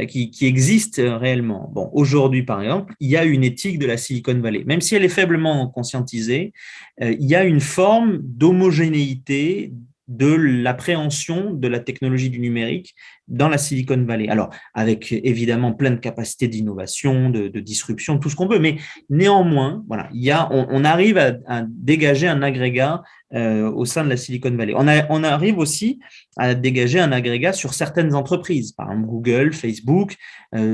qui existent réellement. Bon, aujourd'hui, par exemple, il y a une éthique de la Silicon Valley. Même si elle est faiblement conscientisée, il y a une forme d'homogénéité de l'appréhension de la technologie du numérique dans la Silicon Valley. Alors, avec évidemment plein de capacités d'innovation, de disruption, tout ce qu'on veut, mais néanmoins, voilà, on arrive à dégager un agrégat au sein de la Silicon Valley. On arrive aussi à dégager un agrégat sur certaines entreprises, par exemple Google, Facebook,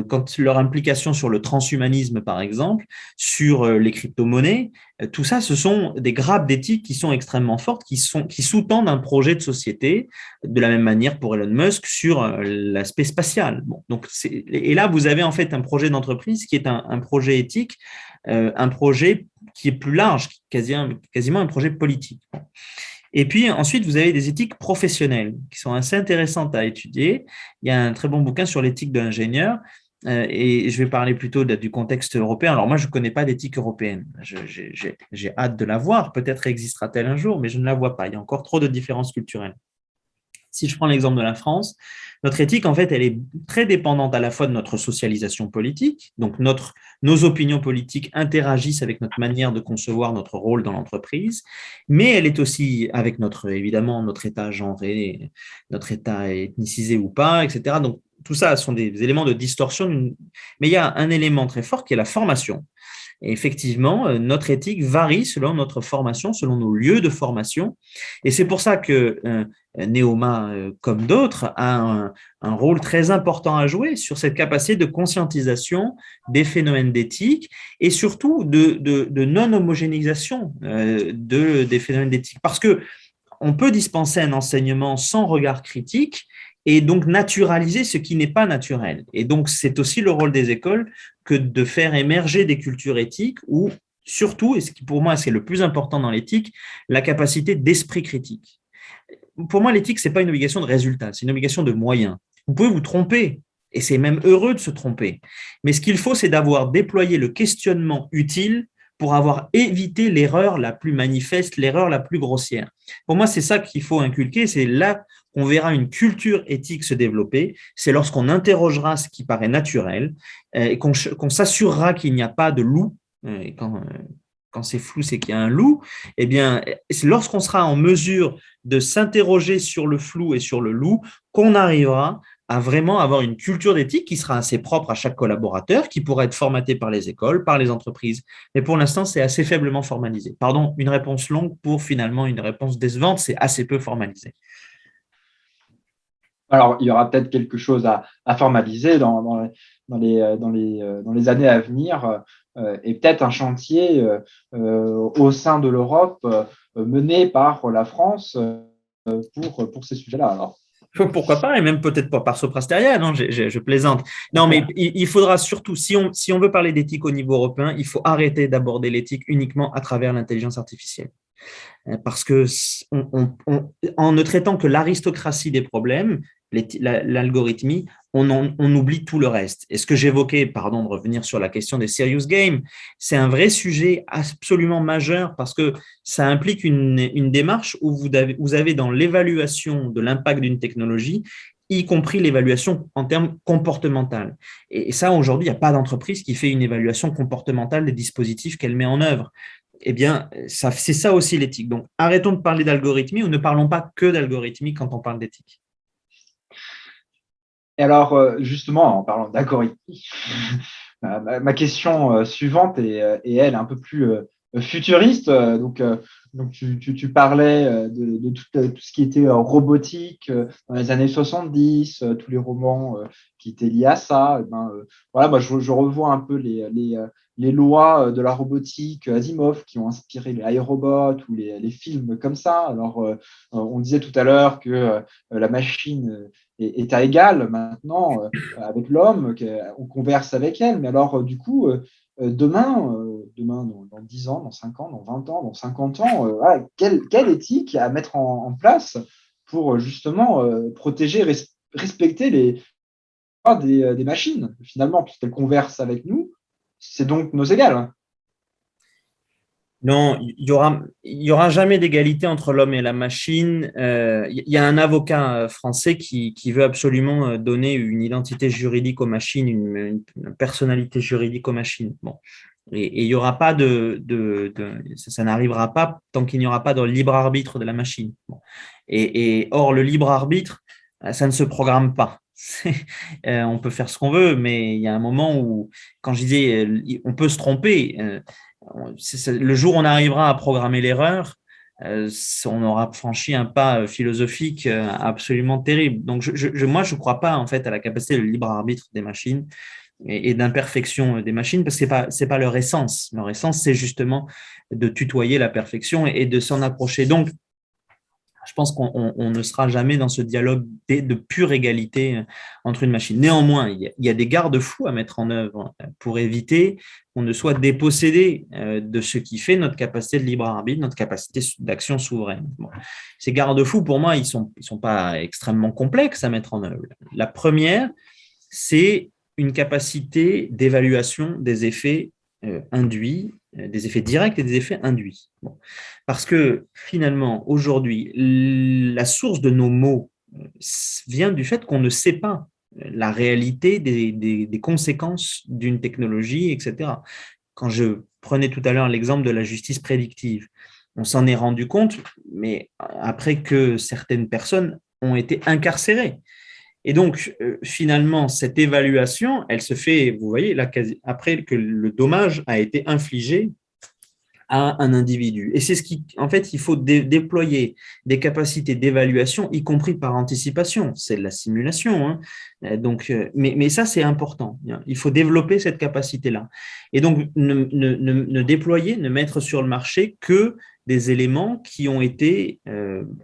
quand leur implication sur le transhumanisme, par exemple, sur les crypto-monnaies, tout ça, ce sont des grappes d'éthique qui sont extrêmement fortes, qui sous-tendent un projet de société, de la même manière pour Elon Musk sur l'aspect spatial. Bon, donc et là, vous avez en fait un projet d'entreprise qui est un projet éthique, un projet qui est plus large, quasiment un projet politique. Et puis ensuite, vous avez des éthiques professionnelles qui sont assez intéressantes à étudier. Il y a un très bon bouquin sur l'éthique de l'ingénieur. Et je vais parler plutôt du contexte européen. Alors moi, je ne connais pas d'éthique européenne. J'ai hâte de la voir. Peut-être existera-t-elle un jour, mais je ne la vois pas. Il y a encore trop de différences culturelles. Si je prends l'exemple de la France, notre éthique, en fait, elle est très dépendante à la fois de notre socialisation politique, donc nos opinions politiques interagissent avec notre manière de concevoir notre rôle dans l'entreprise, mais elle est aussi avec évidemment, notre état genré, notre état ethnicisé ou pas, etc. Donc, tout ça sont des éléments de distorsion, mais il y a un élément très fort qui est la formation. Et effectivement, notre éthique varie selon notre formation, selon nos lieux de formation. Et c'est pour ça que Neoma, comme d'autres, a un rôle très important à jouer sur cette capacité de conscientisation des phénomènes d'éthique et surtout de non-homogénéisation des phénomènes d'éthique. Parce que on peut dispenser un enseignement sans regard critique et donc naturaliser ce qui n'est pas naturel. Et donc, c'est aussi le rôle des écoles que de faire émerger des cultures éthiques où, surtout, et ce qui pour moi c'est le plus important dans l'éthique, la capacité d'esprit critique. Pour moi, l'éthique, ce n'est pas une obligation de résultat, c'est une obligation de moyens. Vous pouvez vous tromper, et c'est même heureux de se tromper. Mais ce qu'il faut, c'est d'avoir déployé le questionnement utile pour avoir évité l'erreur la plus manifeste, l'erreur la plus grossière. Pour moi, c'est ça qu'il faut inculquer, c'est là qu'on verra une culture éthique se développer, c'est lorsqu'on interrogera ce qui paraît naturel et qu'on s'assurera qu'il n'y a pas de loup, et quand c'est flou, c'est qu'il y a un loup, eh bien, c'est lorsqu'on sera en mesure de s'interroger sur le flou et sur le loup qu'on arrivera à vraiment avoir une culture d'éthique qui sera assez propre à chaque collaborateur, qui pourra être formatée par les écoles, par les entreprises. Mais pour l'instant, c'est assez faiblement formalisé. Pardon, une réponse longue pour finalement une réponse décevante, c'est assez peu formalisé. Alors, il y aura peut-être quelque chose à formaliser dans les années à venir et peut-être un chantier au sein de l'Europe mené par la France pour ces sujets-là. Alors. Pourquoi pas, et même peut-être pas par Soprasteria, non, je plaisante. Non, mais il faudra surtout, si on veut parler d'éthique au niveau européen, il faut arrêter d'aborder l'éthique uniquement à travers l'intelligence artificielle. Parce que en ne traitant que l'aristocratie des problèmes, l'algorithmie, on oublie tout le reste. Et ce que j'évoquais, pardon de revenir sur la question des serious games, c'est un vrai sujet absolument majeur parce que ça implique une démarche où vous avez dans l'évaluation de l'impact d'une technologie, y compris l'évaluation en termes comportementaux. Et ça, aujourd'hui, il n'y a pas d'entreprise qui fait une évaluation comportementale des dispositifs qu'elle met en œuvre. Eh bien, c'est ça aussi l'éthique. Donc, arrêtons de parler d'algorithmie ou ne parlons pas que d'algorithmie quand on parle d'éthique. Et alors, justement, en parlant d'algorithmie, ma question suivante est elle un peu plus futuriste. Donc tu parlais de tout ce qui était robotique dans les années 70, tous les romans qui étaient liés à ça. Voilà, moi, je revois un peu les lois de la robotique Asimov qui ont inspiré les iRobot ou les films comme ça. Alors, on disait tout à l'heure que la machine est à égal maintenant avec l'homme, qu'on converse avec elle. Mais alors, du coup, demain dans 10 ans, dans 5 ans, dans 20 ans, dans 50 ans, voilà, quelle éthique à mettre en place pour justement protéger, respecter les droits des machines, finalement, puisqu'elles conversent avec nous, c'est donc nos égales. Hein. Non, il y aura jamais d'égalité entre l'homme et la machine. Il y a un avocat français qui veut absolument donner une identité juridique aux machines, une personnalité juridique aux machines. Bon. Et il y aura pas ça n'arrivera pas tant qu'il n'y aura pas de libre arbitre de la machine. Bon. Or, le libre arbitre, ça ne se programme pas. On peut faire ce qu'on veut, mais il y a un moment où, quand je disais, on peut se tromper. Le jour où on arrivera à programmer l'erreur, on aura franchi un pas philosophique absolument terrible. Donc, moi, je ne crois pas en fait à la capacité de libre arbitre des machines et d'imperfection des machines parce que c'est pas leur essence. Leur essence, c'est justement de tutoyer la perfection et de s'en approcher. Donc, je pense qu'on ne sera jamais dans ce dialogue de pure égalité entre une machine. Néanmoins, il y a des garde-fous à mettre en œuvre pour éviter qu'on ne soit dépossédé de ce qui fait notre capacité de libre arbitre, notre capacité d'action souveraine. Bon. Ces garde-fous, pour moi, ils sont pas extrêmement complexes à mettre en œuvre. La première, c'est une capacité d'évaluation des effets induits, des effets directs et des effets induits. Bon. Parce que finalement, aujourd'hui, la source de nos maux vient du fait qu'on ne sait pas la réalité des conséquences d'une technologie, etc. Quand je prenais tout à l'heure l'exemple de la justice prédictive, on s'en est rendu compte, mais après que certaines personnes ont été incarcérées. Et donc, finalement, cette évaluation, elle se fait, vous voyez, là, après que le dommage a été infligé à un individu. Et c'est ce qui, en fait, il faut déployer des capacités d'évaluation, y compris par anticipation. C'est de la simulation. Hein. Donc, mais ça, c'est important. Il faut développer cette capacité-là. Et donc, ne déployer, ne mettre sur le marché que des éléments qui ont été,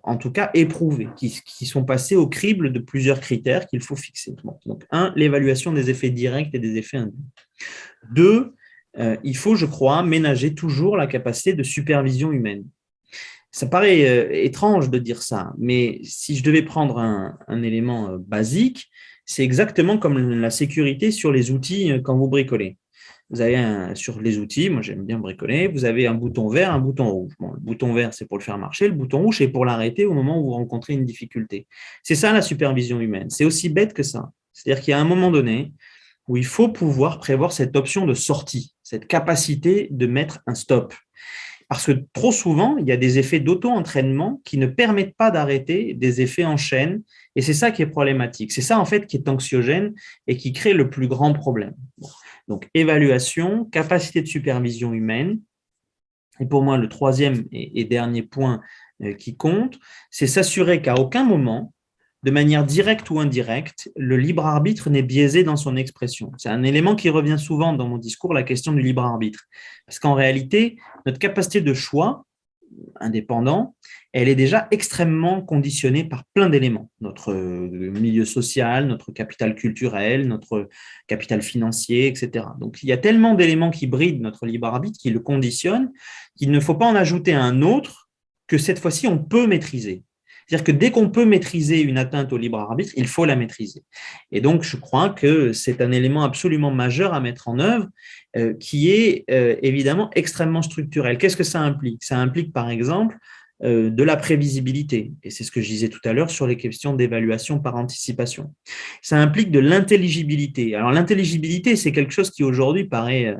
en tout cas, éprouvés, qui sont passés au crible de plusieurs critères qu'il faut fixer. Bon, donc, l'évaluation des effets directs et des effets induits. 2, il faut, je crois, ménager toujours la capacité de supervision humaine. Ça paraît étrange de dire ça, mais si je devais prendre un élément basique, c'est exactement comme la sécurité sur les outils quand vous bricolez. Vous avez sur les outils, moi j'aime bien bricoler, vous avez un bouton vert, un bouton rouge. Bon, le bouton vert, c'est pour le faire marcher, le bouton rouge, c'est pour l'arrêter au moment où vous rencontrez une difficulté. C'est ça la supervision humaine. C'est aussi bête que ça. C'est-à-dire qu'il y a un moment donné où il faut pouvoir prévoir cette option de sortie, cette capacité de mettre un stop. Parce que trop souvent, il y a des effets d'auto-entraînement qui ne permettent pas d'arrêter des effets en chaîne. Et c'est ça qui est problématique. C'est ça, en fait, qui est anxiogène et qui crée le plus grand problème. Bon. Donc, évaluation, capacité de supervision humaine. Et pour moi, le troisième et dernier point qui compte, c'est s'assurer qu'à aucun moment, de manière directe ou indirecte, le libre arbitre n'est biaisé dans son expression. C'est un élément qui revient souvent dans mon discours, la question du libre arbitre. Parce qu'en réalité, notre capacité de choix indépendant, elle est déjà extrêmement conditionnée par plein d'éléments. Notre milieu social, notre capital culturel, notre capital financier, etc. Donc, il y a tellement d'éléments qui brident notre libre arbitre, qui le conditionnent, qu'il ne faut pas en ajouter un autre que cette fois-ci, on peut maîtriser. C'est-à-dire que dès qu'on peut maîtriser une atteinte au libre arbitre, il faut la maîtriser. Et donc, je crois que c'est un élément absolument majeur à mettre en œuvre qui est évidemment extrêmement structurel. Qu'est-ce que ça implique? Ça implique, par exemple, de la prévisibilité. Et c'est ce que je disais tout à l'heure sur les questions d'évaluation par anticipation. Ça implique de l'intelligibilité. Alors, l'intelligibilité, c'est quelque chose qui aujourd'hui paraît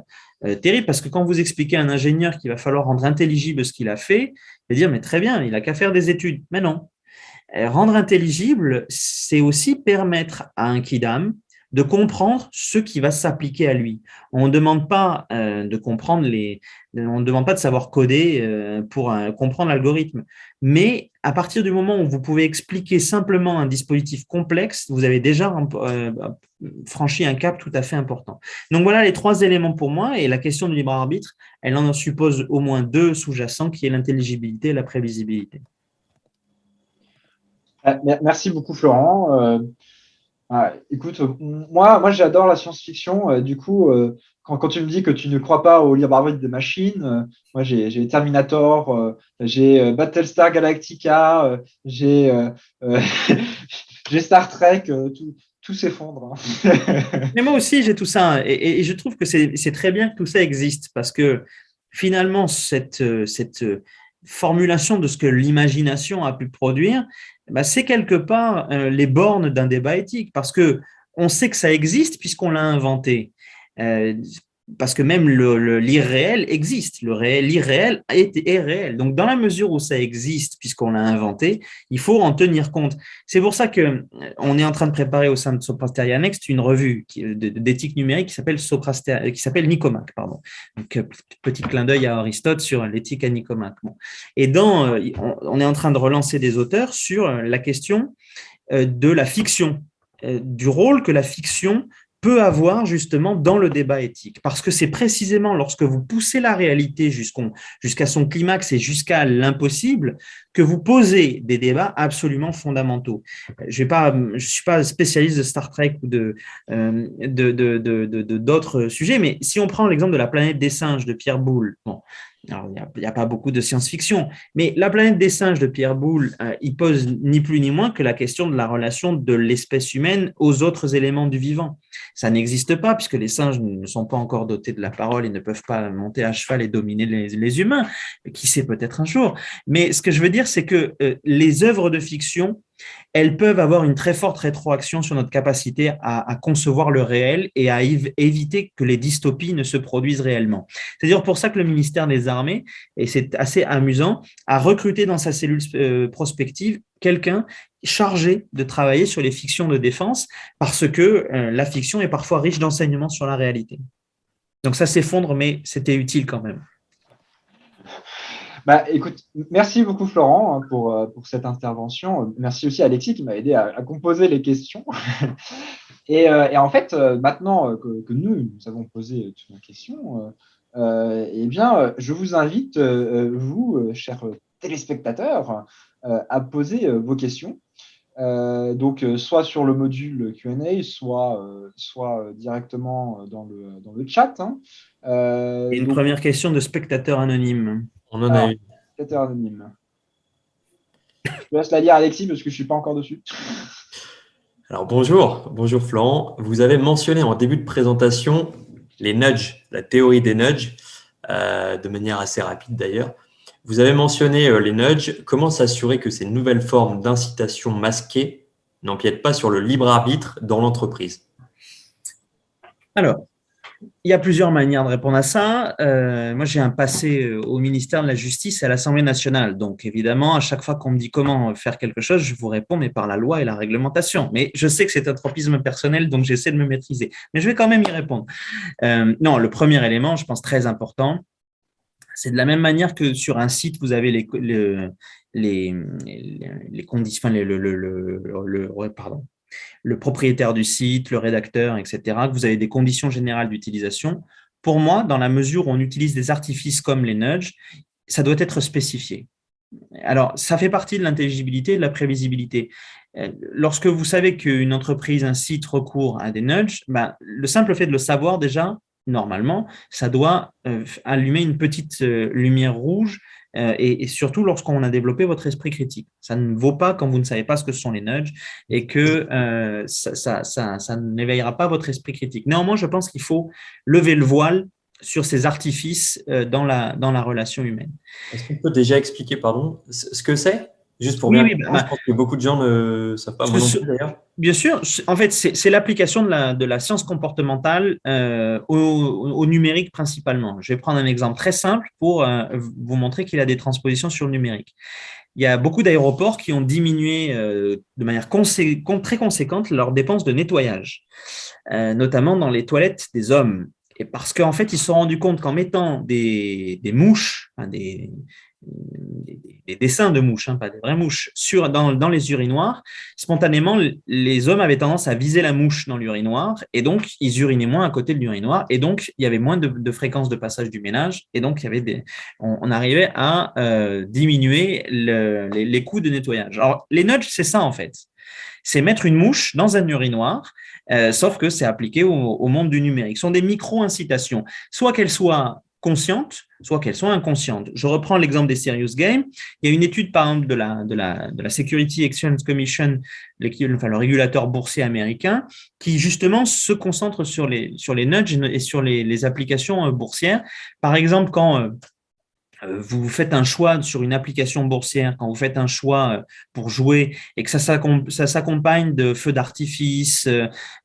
terrible parce que quand vous expliquez à un ingénieur qu'il va falloir rendre intelligible ce qu'il a fait, il va dire, mais très bien, il n'a qu'à faire des études. Mais non. Rendre intelligible, c'est aussi permettre à un kidam de comprendre ce qui va s'appliquer à lui. On ne demande pas de comprendre on ne demande pas de savoir coder pour comprendre l'algorithme. Mais à partir du moment où vous pouvez expliquer simplement un dispositif complexe, vous avez déjà franchi un cap tout à fait important. Donc voilà les 3 éléments pour moi. Et la question du libre arbitre, elle en suppose au moins 2 sous-jacents, qui est l'intelligibilité et la prévisibilité. Merci beaucoup, Florent. Écoute, moi j'adore la science-fiction. Du coup, quand tu me dis que tu ne crois pas au libre arbitre des machines, moi j'ai Terminator, j'ai Battlestar Galactica, j'ai Star Trek, tout s'effondre. Mais moi aussi, j'ai tout ça. Et je trouve que c'est très bien que tout ça existe, parce que finalement, cette formulation de ce que l'imagination a pu produire, c'est quelque part les bornes d'un débat éthique, parce que on sait que ça existe puisqu'on l'a inventé. Parce que même l'irréel existe, l'irréel est réel. Donc, dans la mesure où ça existe, puisqu'on l'a inventé, il faut en tenir compte. C'est pour ça qu'on est en train de préparer au sein de Soprasteria Next une revue d'éthique numérique qui s'appelle Nicomaque. Pardon. Donc, petit clin d'œil à Aristote sur l'éthique à Nicomaque. Bon. Et on est en train de relancer des auteurs sur la question de la fiction, du rôle que la fiction peut avoir justement dans le débat éthique. Parce que c'est précisément lorsque vous poussez la réalité jusqu'à son climax et jusqu'à l'impossible que vous posez des débats absolument fondamentaux. Je ne suis pas spécialiste de Star Trek ou d'autres sujets, mais si on prend l'exemple de la planète des singes de Pierre Boulle, bon, alors, il n'y a pas beaucoup de science-fiction, mais la planète des singes de Pierre Boulle, il pose ni plus ni moins que la question de la relation de l'espèce humaine aux autres éléments du vivant. Ça n'existe pas puisque les singes ne sont pas encore dotés de la parole et ne peuvent pas monter à cheval et dominer les humains. Qui sait, peut-être un jour. Mais ce que je veux dire, c'est que les œuvres de fiction, elles peuvent avoir une très forte rétroaction sur notre capacité à concevoir le réel et à éviter que les dystopies ne se produisent réellement. C'est-à-dire pour ça que le ministère des Armées, et c'est assez amusant, a recruté dans sa cellule prospective quelqu'un chargé de travailler sur les fictions de défense parce que la fiction est parfois riche d'enseignements sur la réalité. Donc ça s'effondre, mais c'était utile quand même. Écoute, merci beaucoup Florent pour cette intervention. Merci aussi à Alexis qui m'a aidé à composer les questions. Et en fait, maintenant que nous avons posé toutes nos questions, eh bien, je vous invite, vous, chers téléspectateurs, à poser vos questions. Donc, soit sur le module Q&A, soit directement dans le chat. Hein. Et une première question de spectateur anonyme. On en a une. Spectateur anonyme. Je te laisse la lire, Alexis, parce que je ne suis pas encore dessus. Alors, bonjour Florent. Vous avez mentionné en début de présentation les nudges, la théorie des nudges, de manière assez rapide d'ailleurs. Vous avez mentionné les nudges. Comment s'assurer que ces nouvelles formes d'incitation masquée n'empiètent pas sur le libre arbitre dans l'entreprise? Alors, il y a plusieurs manières de répondre à ça. Moi, j'ai un passé au ministère de la Justice et à l'Assemblée nationale. Donc, évidemment, à chaque fois qu'on me dit comment faire quelque chose, je vous réponds, mais par la loi et la réglementation. Mais je sais que c'est un tropisme personnel, donc j'essaie de me maîtriser. Mais je vais quand même y répondre. Non, le premier élément, je pense très important, c'est de la même manière que sur un site, vous avez les conditions, le propriétaire du site, le rédacteur, etc., que vous avez des conditions générales d'utilisation. Pour moi, dans la mesure où on utilise des artifices comme les nudges, ça doit être spécifié. Alors, ça fait partie de l'intelligibilité et de la prévisibilité. Lorsque vous savez qu'une entreprise, un site recourt à des nudges, le simple fait de le savoir déjà, normalement, ça doit allumer une petite lumière rouge et surtout lorsqu'on a développé votre esprit critique. Ça ne vaut pas quand vous ne savez pas ce que sont les nudges et que ça n'éveillera pas votre esprit critique. Néanmoins, je pense qu'il faut lever le voile sur ces artifices dans la relation humaine. Est-ce qu'on peut déjà expliquer, pardon, ce que c'est? Juste pour Oui, bien oui, comprendre, je pense que beaucoup de gens ne savent pas, moi non plus d'ailleurs. bien sûr. En fait, c'est l'application de la science comportementale au numérique principalement. Je vais prendre un exemple très simple pour vous montrer qu'il a des transpositions sur le numérique. Il y a beaucoup d'aéroports qui ont diminué de manière très conséquente leurs dépenses de nettoyage, notamment dans les toilettes des hommes. Et parce qu'en fait, ils se sont rendus compte qu'en mettant des mouches, enfin des dessins de mouches, hein, pas des vraies mouches, dans les urinoirs, spontanément, les hommes avaient tendance à viser la mouche dans l'urinoir, et donc ils urinaient moins à côté de l'urinoir, et donc il y avait moins de fréquence de passage du ménage, et donc il y avait on arrivait à diminuer les coûts de nettoyage. Alors, les nudges, c'est ça en fait. C'est mettre une mouche dans un urinoir, sauf que c'est appliqué au monde du numérique. Ce sont des micro-incitations, soit qu'elles soient conscientes, soit qu'elles soient inconscientes. Je reprends l'exemple des serious games. Il y a une étude, par exemple, de la Security Exchange Commission, le régulateur boursier américain, qui justement se concentre sur les nudges et sur les applications boursières. Par exemple, quand vous faites un choix sur une application boursière, quand vous faites un choix pour jouer et que ça s'accompagne de feux d'artifice,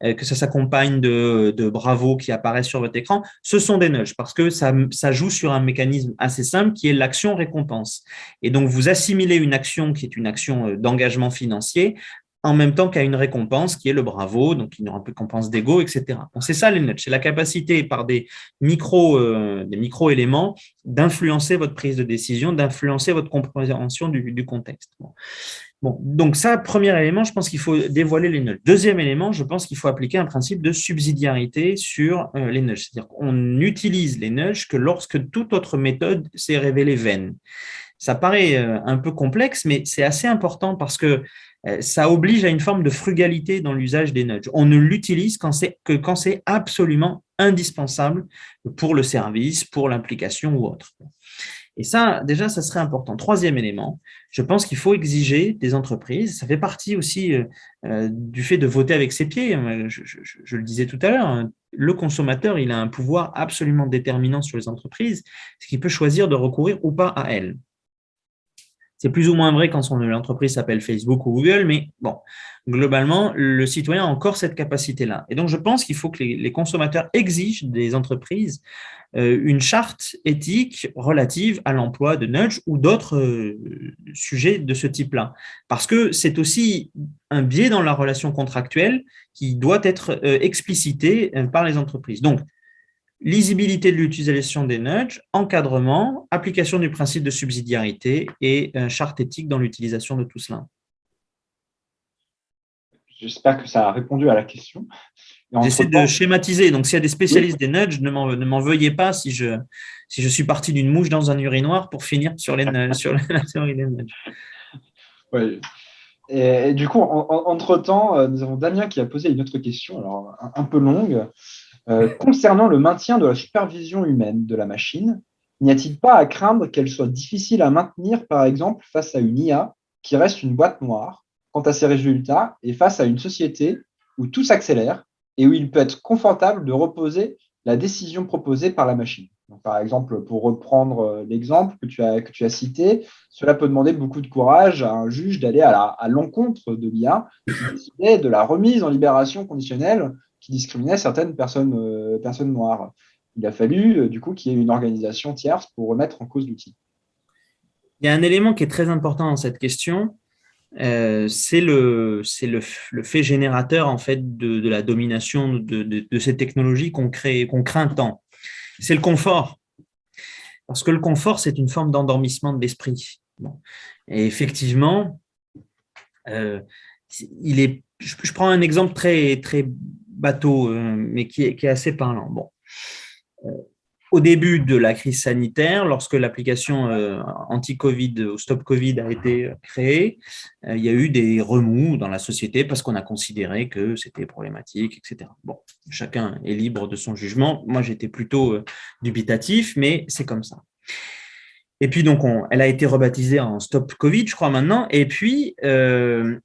que ça s'accompagne de Bravo qui apparaissent sur votre écran, ce sont des nudges parce que ça joue sur un mécanisme assez simple qui est l'action récompense. Et donc, vous assimilez une action qui est une action d'engagement financier en même temps qu'à une récompense qui est le bravo, donc une récompense d'ego, etc. Donc, c'est ça les nudges, c'est la capacité par des micro-éléments d'influencer votre prise de décision, d'influencer votre compréhension du contexte. Bon, donc ça, premier élément, je pense qu'il faut dévoiler les nudges. Deuxième élément, je pense qu'il faut appliquer un principe de subsidiarité sur les nudges. C'est-à-dire qu'on n'utilise les nudges que lorsque toute autre méthode s'est révélée vaine. Ça paraît un peu complexe, mais c'est assez important parce que ça oblige à une forme de frugalité dans l'usage des nudges. On ne l'utilise que quand c'est absolument indispensable pour le service, pour l'implication ou autre. Et ça, déjà, ça serait important. Troisième élément, je pense qu'il faut exiger des entreprises, ça fait partie aussi du fait de voter avec ses pieds, je le disais tout à l'heure, hein, le consommateur, il a un pouvoir absolument déterminant sur les entreprises, c'est qu'il peut choisir de recourir ou pas à elles. C'est plus ou moins vrai quand l'entreprise s'appelle Facebook ou Google, mais bon, globalement, le citoyen a encore cette capacité-là. Et donc, je pense qu'il faut que les consommateurs exigent des entreprises une charte éthique relative à l'emploi de nudge ou d'autres sujets de ce type-là. Parce que c'est aussi un biais dans la relation contractuelle qui doit être explicité par les entreprises. Donc, lisibilité de l'utilisation des nudges, encadrement, application du principe de subsidiarité et charte éthique dans l'utilisation de tout cela. J'espère que ça a répondu à la question. J'essaie de schématiser. Donc, s'il y a des spécialistes des nudges, ne m'en veuillez pas si je suis parti d'une mouche dans un urinoir pour finir sur la théorie des nudges. Ouais. Et du coup, entre-temps, nous avons Damien qui a posé une autre question, alors un peu longue. Concernant le maintien de la supervision humaine de la machine, n'y a-t-il pas à craindre qu'elle soit difficile à maintenir, par exemple, face à une IA qui reste une boîte noire quant à ses résultats et face à une société où tout s'accélère et où il peut être confortable de reposer la décision proposée par la machine? Donc, par exemple, pour reprendre l'exemple que tu as cité, cela peut demander beaucoup de courage à un juge d'aller à l'encontre de l'IA qui décidait de la remise en libération conditionnelle qui discriminait certaines personnes noires. Il a fallu, du coup, qu'il y ait une organisation tierce pour remettre en cause l'outil. Il y a un élément qui est très important dans cette question, c'est le fait générateur en fait de la domination de ces technologies qu'on craint tant. C'est le confort. Parce que le confort, c'est une forme d'endormissement de l'esprit. Bon. Et effectivement, je prends un exemple très, très bateau, mais qui est assez parlant. Bon. Au début de la crise sanitaire, lorsque l'application anti-Covid ou Stop Covid a été créée, il y a eu des remous dans la société parce qu'on a considéré que c'était problématique, etc. Bon, chacun est libre de son jugement. Moi, j'étais plutôt dubitatif, mais c'est comme ça. Et puis, donc, elle a été rebaptisée en Stop Covid, je crois, maintenant. Et puis,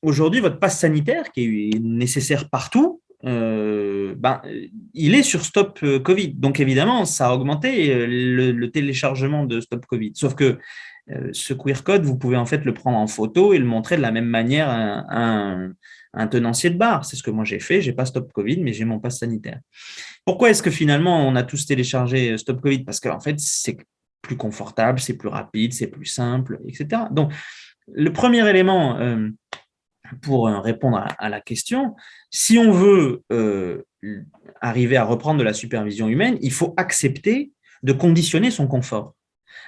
aujourd'hui, votre passe sanitaire, qui est nécessaire partout, il est sur Stop Covid. Donc, évidemment, ça a augmenté le téléchargement de Stop Covid. Sauf que Ce QR code, vous pouvez en fait le prendre en photo et le montrer de la même manière à un tenancier de bar. C'est ce que moi j'ai fait. J'ai pas Stop Covid, mais j'ai mon pass sanitaire. Pourquoi est-ce que finalement on a tous téléchargé Stop Covid? Parce qu'en fait, c'est plus confortable, c'est plus rapide, c'est plus simple, etc. Donc, le premier élément pour répondre à la question, si on veut arriver à reprendre de la supervision humaine, il faut accepter de conditionner son confort.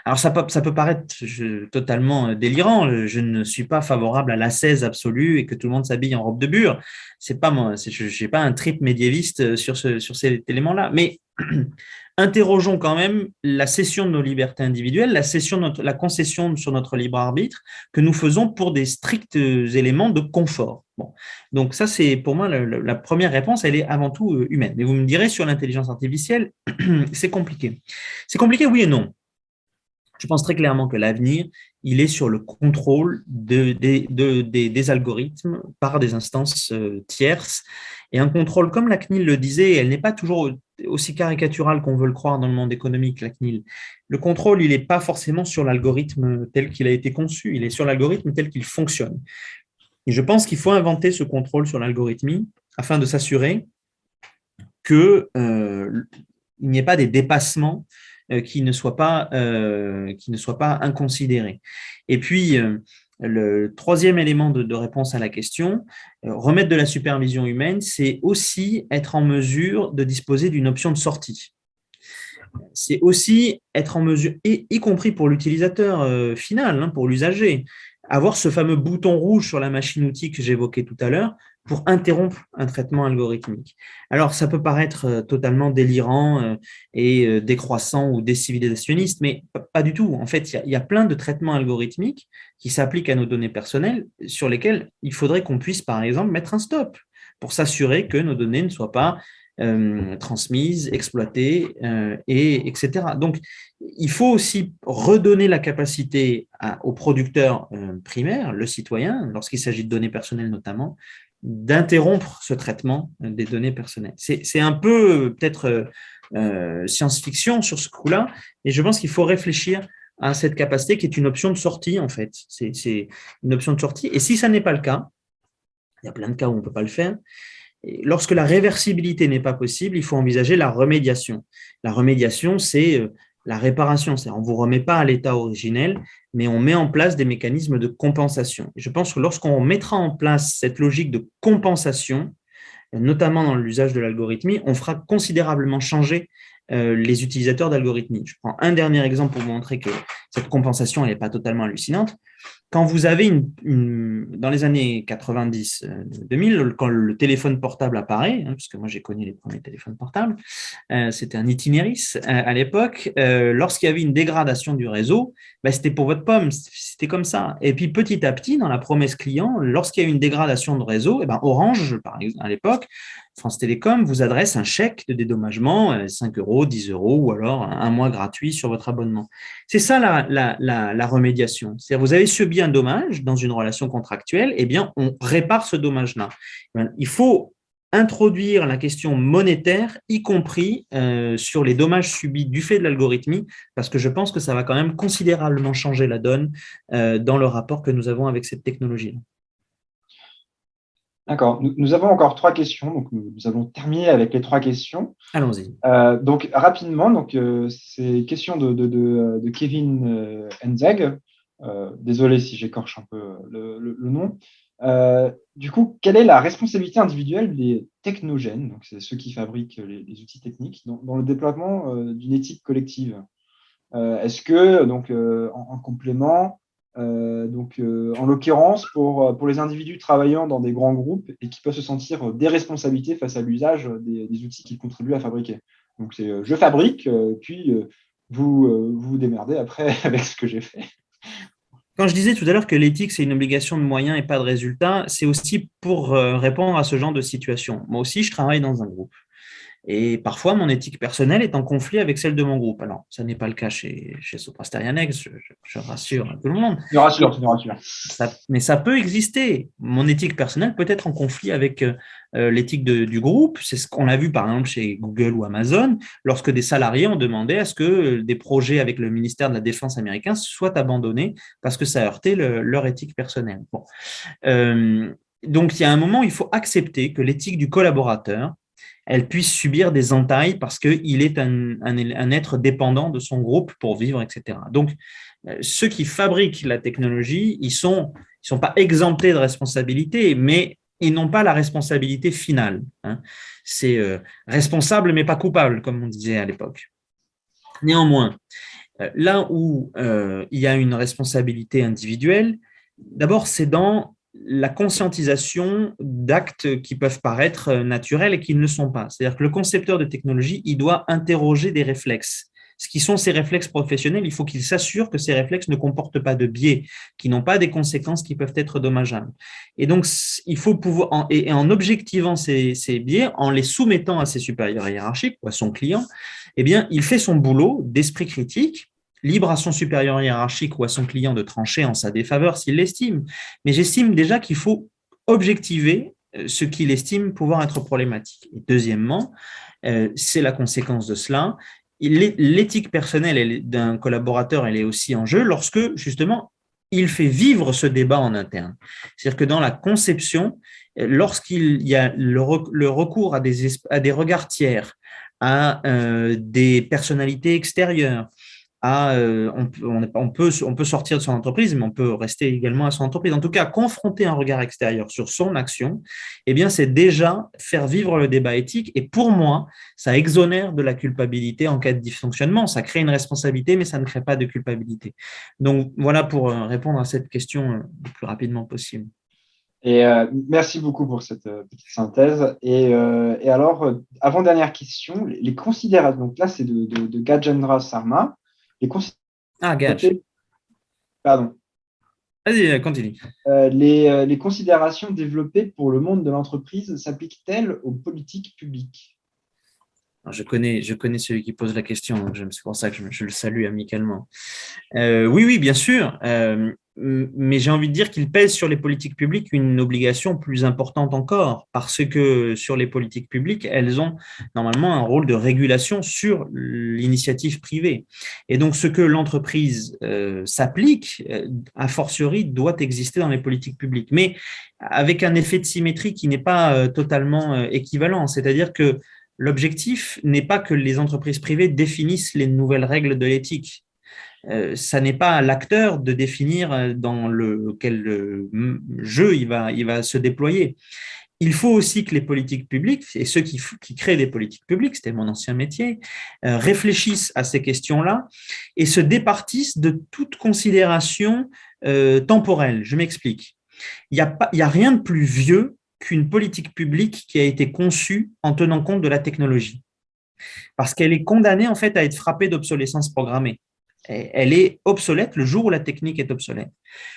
Alors, ça peut paraître totalement délirant. Je ne suis pas favorable à l'ascèse absolue et que tout le monde s'habille en robe de bure. C'est pas moi, je n'ai pas un trip médiéviste sur cet élément-là. Mais interrogeons quand même la cession de nos libertés individuelles, la concession sur notre libre arbitre que nous faisons pour des stricts éléments de confort. Bon. Donc ça, c'est pour moi la première réponse, elle est avant tout humaine. Mais vous me direz sur l'intelligence artificielle, c'est compliqué. C'est compliqué, oui et non. Je pense très clairement que l'avenir, il est sur le contrôle des algorithmes par des instances tierces. Et un contrôle, comme la CNIL le disait, elle n'est pas toujours aussi caricaturale qu'on veut le croire dans le monde économique, la CNIL. Le contrôle, il n'est pas forcément sur l'algorithme tel qu'il a été conçu, il est sur l'algorithme tel qu'il fonctionne. Et je pense qu'il faut inventer ce contrôle sur l'algorithmie afin de s'assurer qu'il n'y ait pas des dépassements qui ne soient pas inconsidérés. Et puis, le troisième élément de réponse à la question, remettre de la supervision humaine, c'est aussi être en mesure de disposer d'une option de sortie. C'est aussi être en mesure, y compris pour l'utilisateur final, pour l'usager, avoir ce fameux bouton rouge sur la machine-outil que j'évoquais tout à l'heure pour interrompre un traitement algorithmique. Alors, ça peut paraître totalement délirant et décroissant ou décivilisationniste, mais pas du tout. En fait, il y a plein de traitements algorithmiques qui s'appliquent à nos données personnelles sur lesquels il faudrait qu'on puisse, par exemple, mettre un stop pour s'assurer que nos données ne soient pas transmises, exploitées, etc. Donc, il faut aussi redonner la capacité au producteur primaire, le citoyen, lorsqu'il s'agit de données personnelles notamment, d'interrompre ce traitement des données personnelles. C'est un peu peut-être science-fiction sur ce coup-là, et je pense qu'il faut réfléchir à cette capacité qui est une option de sortie, en fait. C'est une option de sortie, et si ça n'est pas le cas, il y a plein de cas où on ne peut pas le faire, et lorsque la réversibilité n'est pas possible, il faut envisager la remédiation. La remédiation, c'est la réparation, c'est-à-dire on ne vous remet pas à l'état originel, mais on met en place des mécanismes de compensation. Et je pense que lorsqu'on mettra en place cette logique de compensation, notamment dans l'usage de l'algorithmie, on fera considérablement changer les utilisateurs d'algorithmie. Je prends un dernier exemple pour vous montrer que cette compensation n'est pas totalement hallucinante. Quand vous avez dans les années 90-2000, quand le téléphone portable apparaît, parce que moi j'ai connu les premiers téléphones portables, c'était un itinéris à l'époque, lorsqu'il y avait une dégradation du réseau, c'était pour votre pomme, c'était comme ça. Et puis petit à petit, dans la promesse client, lorsqu'il y a une dégradation de réseau, Orange, par exemple, à l'époque, France Télécom vous adresse un chèque de dédommagement, 5 euros, 10 euros, ou alors un mois gratuit sur votre abonnement. C'est ça la remédiation. C'est-à-dire vous avez subi un dommage dans une relation contractuelle, eh bien, on répare ce dommage-là. Il faut introduire la question monétaire, y compris sur les dommages subis du fait de l'algorithmie, parce que je pense que ça va quand même considérablement changer la donne dans le rapport que nous avons avec cette technologie-là. D'accord. Nous avons encore 3 questions. Donc, nous avons terminé avec les 3 questions. Allons-y. Donc, rapidement, c'est question de Kevin Enzeg. Désolé si j'écorche un peu le nom. Du coup, quelle est la responsabilité individuelle des technogènes, donc c'est ceux qui fabriquent les outils techniques, dans le déploiement d'une éthique collective? Est-ce que, en complément, en l'occurrence, pour les individus travaillant dans des grands groupes et qui peuvent se sentir des responsabilités face à l'usage des outils qu'ils contribuent à fabriquer. Donc, c'est je fabrique, puis vous vous démerdez après avec ce que j'ai fait. Quand je disais tout à l'heure que l'éthique, c'est une obligation de moyens et pas de résultats, c'est aussi pour répondre à ce genre de situation. Moi aussi, je travaille dans un groupe. Et parfois, mon éthique personnelle est en conflit avec celle de mon groupe. Alors, ça n'est pas le cas chez Sopra Steria Next, je rassure tout le monde. Tu nous rassures, tu nous rassures. Mais ça peut exister. Mon éthique personnelle peut être en conflit avec l'éthique du groupe. C'est ce qu'on a vu par exemple chez Google ou Amazon, lorsque des salariés ont demandé à ce que des projets avec le ministère de la Défense américain soient abandonnés parce que ça heurtait leur éthique personnelle. Bon. Donc, il y a un moment où il faut accepter que l'éthique du collaborateur, elle puisse subir des entailles parce qu'il est un être dépendant de son groupe pour vivre, etc. Donc, ceux qui fabriquent la technologie, ils sont pas exemptés de responsabilité, mais ils n'ont pas la responsabilité finale. Hein. C'est responsable, mais pas coupable, comme on disait à l'époque. Néanmoins, là où il y a une responsabilité individuelle, d'abord, c'est dans la conscientisation d'actes qui peuvent paraître naturels et qui ne le sont pas. C'est-à-dire que le concepteur de technologie, il doit interroger des réflexes. Ce qui sont ces réflexes professionnels, il faut qu'il s'assure que ces réflexes ne comportent pas de biais, qui n'ont pas des conséquences qui peuvent être dommageables. Et donc, il faut pouvoir, en objectivant ces biais, en les soumettant à ses supérieurs hiérarchiques ou à son client, eh bien, il fait son boulot d'esprit critique, libre à son supérieur hiérarchique ou à son client de trancher en sa défaveur s'il l'estime. Mais j'estime déjà qu'il faut objectiver ce qu'il estime pouvoir être problématique. Et deuxièmement, c'est la conséquence de cela. L'éthique personnelle d'un collaborateur, elle est aussi en jeu lorsque, justement, il fait vivre ce débat en interne. C'est-à-dire que dans la conception, lorsqu'il y a le recours à des regards tiers, à des personnalités extérieures, on peut sortir de son entreprise, mais on peut rester également à son entreprise. En tout cas, confronter un regard extérieur sur son action, eh bien, c'est déjà faire vivre le débat éthique. Et pour moi, ça exonère de la culpabilité en cas de dysfonctionnement. Ça crée une responsabilité, mais ça ne crée pas de culpabilité. Donc, voilà pour répondre à cette question le plus rapidement possible. Et merci beaucoup pour cette petite synthèse. Et alors, avant-dernière question, les considérations. Donc là, c'est de Gajendra Sarma. Gage. Pardon. Vas-y, continue. Les considérations développées pour le monde de l'entreprise s'appliquent-elles aux politiques publiques? Je connais celui qui pose la question, donc c'est pour ça que je le salue amicalement. Oui, bien sûr. Mais j'ai envie de dire qu'il pèse sur les politiques publiques une obligation plus importante encore, parce que sur les politiques publiques, elles ont normalement un rôle de régulation sur l'initiative privée. Et donc, ce que l'entreprise s'applique, a fortiori, doit exister dans les politiques publiques, mais avec un effet de symétrie qui n'est pas totalement équivalent. C'est-à-dire que l'objectif n'est pas que les entreprises privées définissent les nouvelles règles de l'éthique. Ça n'est pas à l'acteur de définir dans quel jeu il va se déployer. Il faut aussi que les politiques publiques, et ceux qui créent des politiques publiques, c'était mon ancien métier, réfléchissent à ces questions-là et se départissent de toute considération temporelle. Je m'explique. Il n'y a rien de plus vieux qu'une politique publique qui a été conçue en tenant compte de la technologie. Parce qu'elle est condamnée en fait à être frappée d'obsolescence programmée. Elle est obsolète le jour où la technique est obsolète.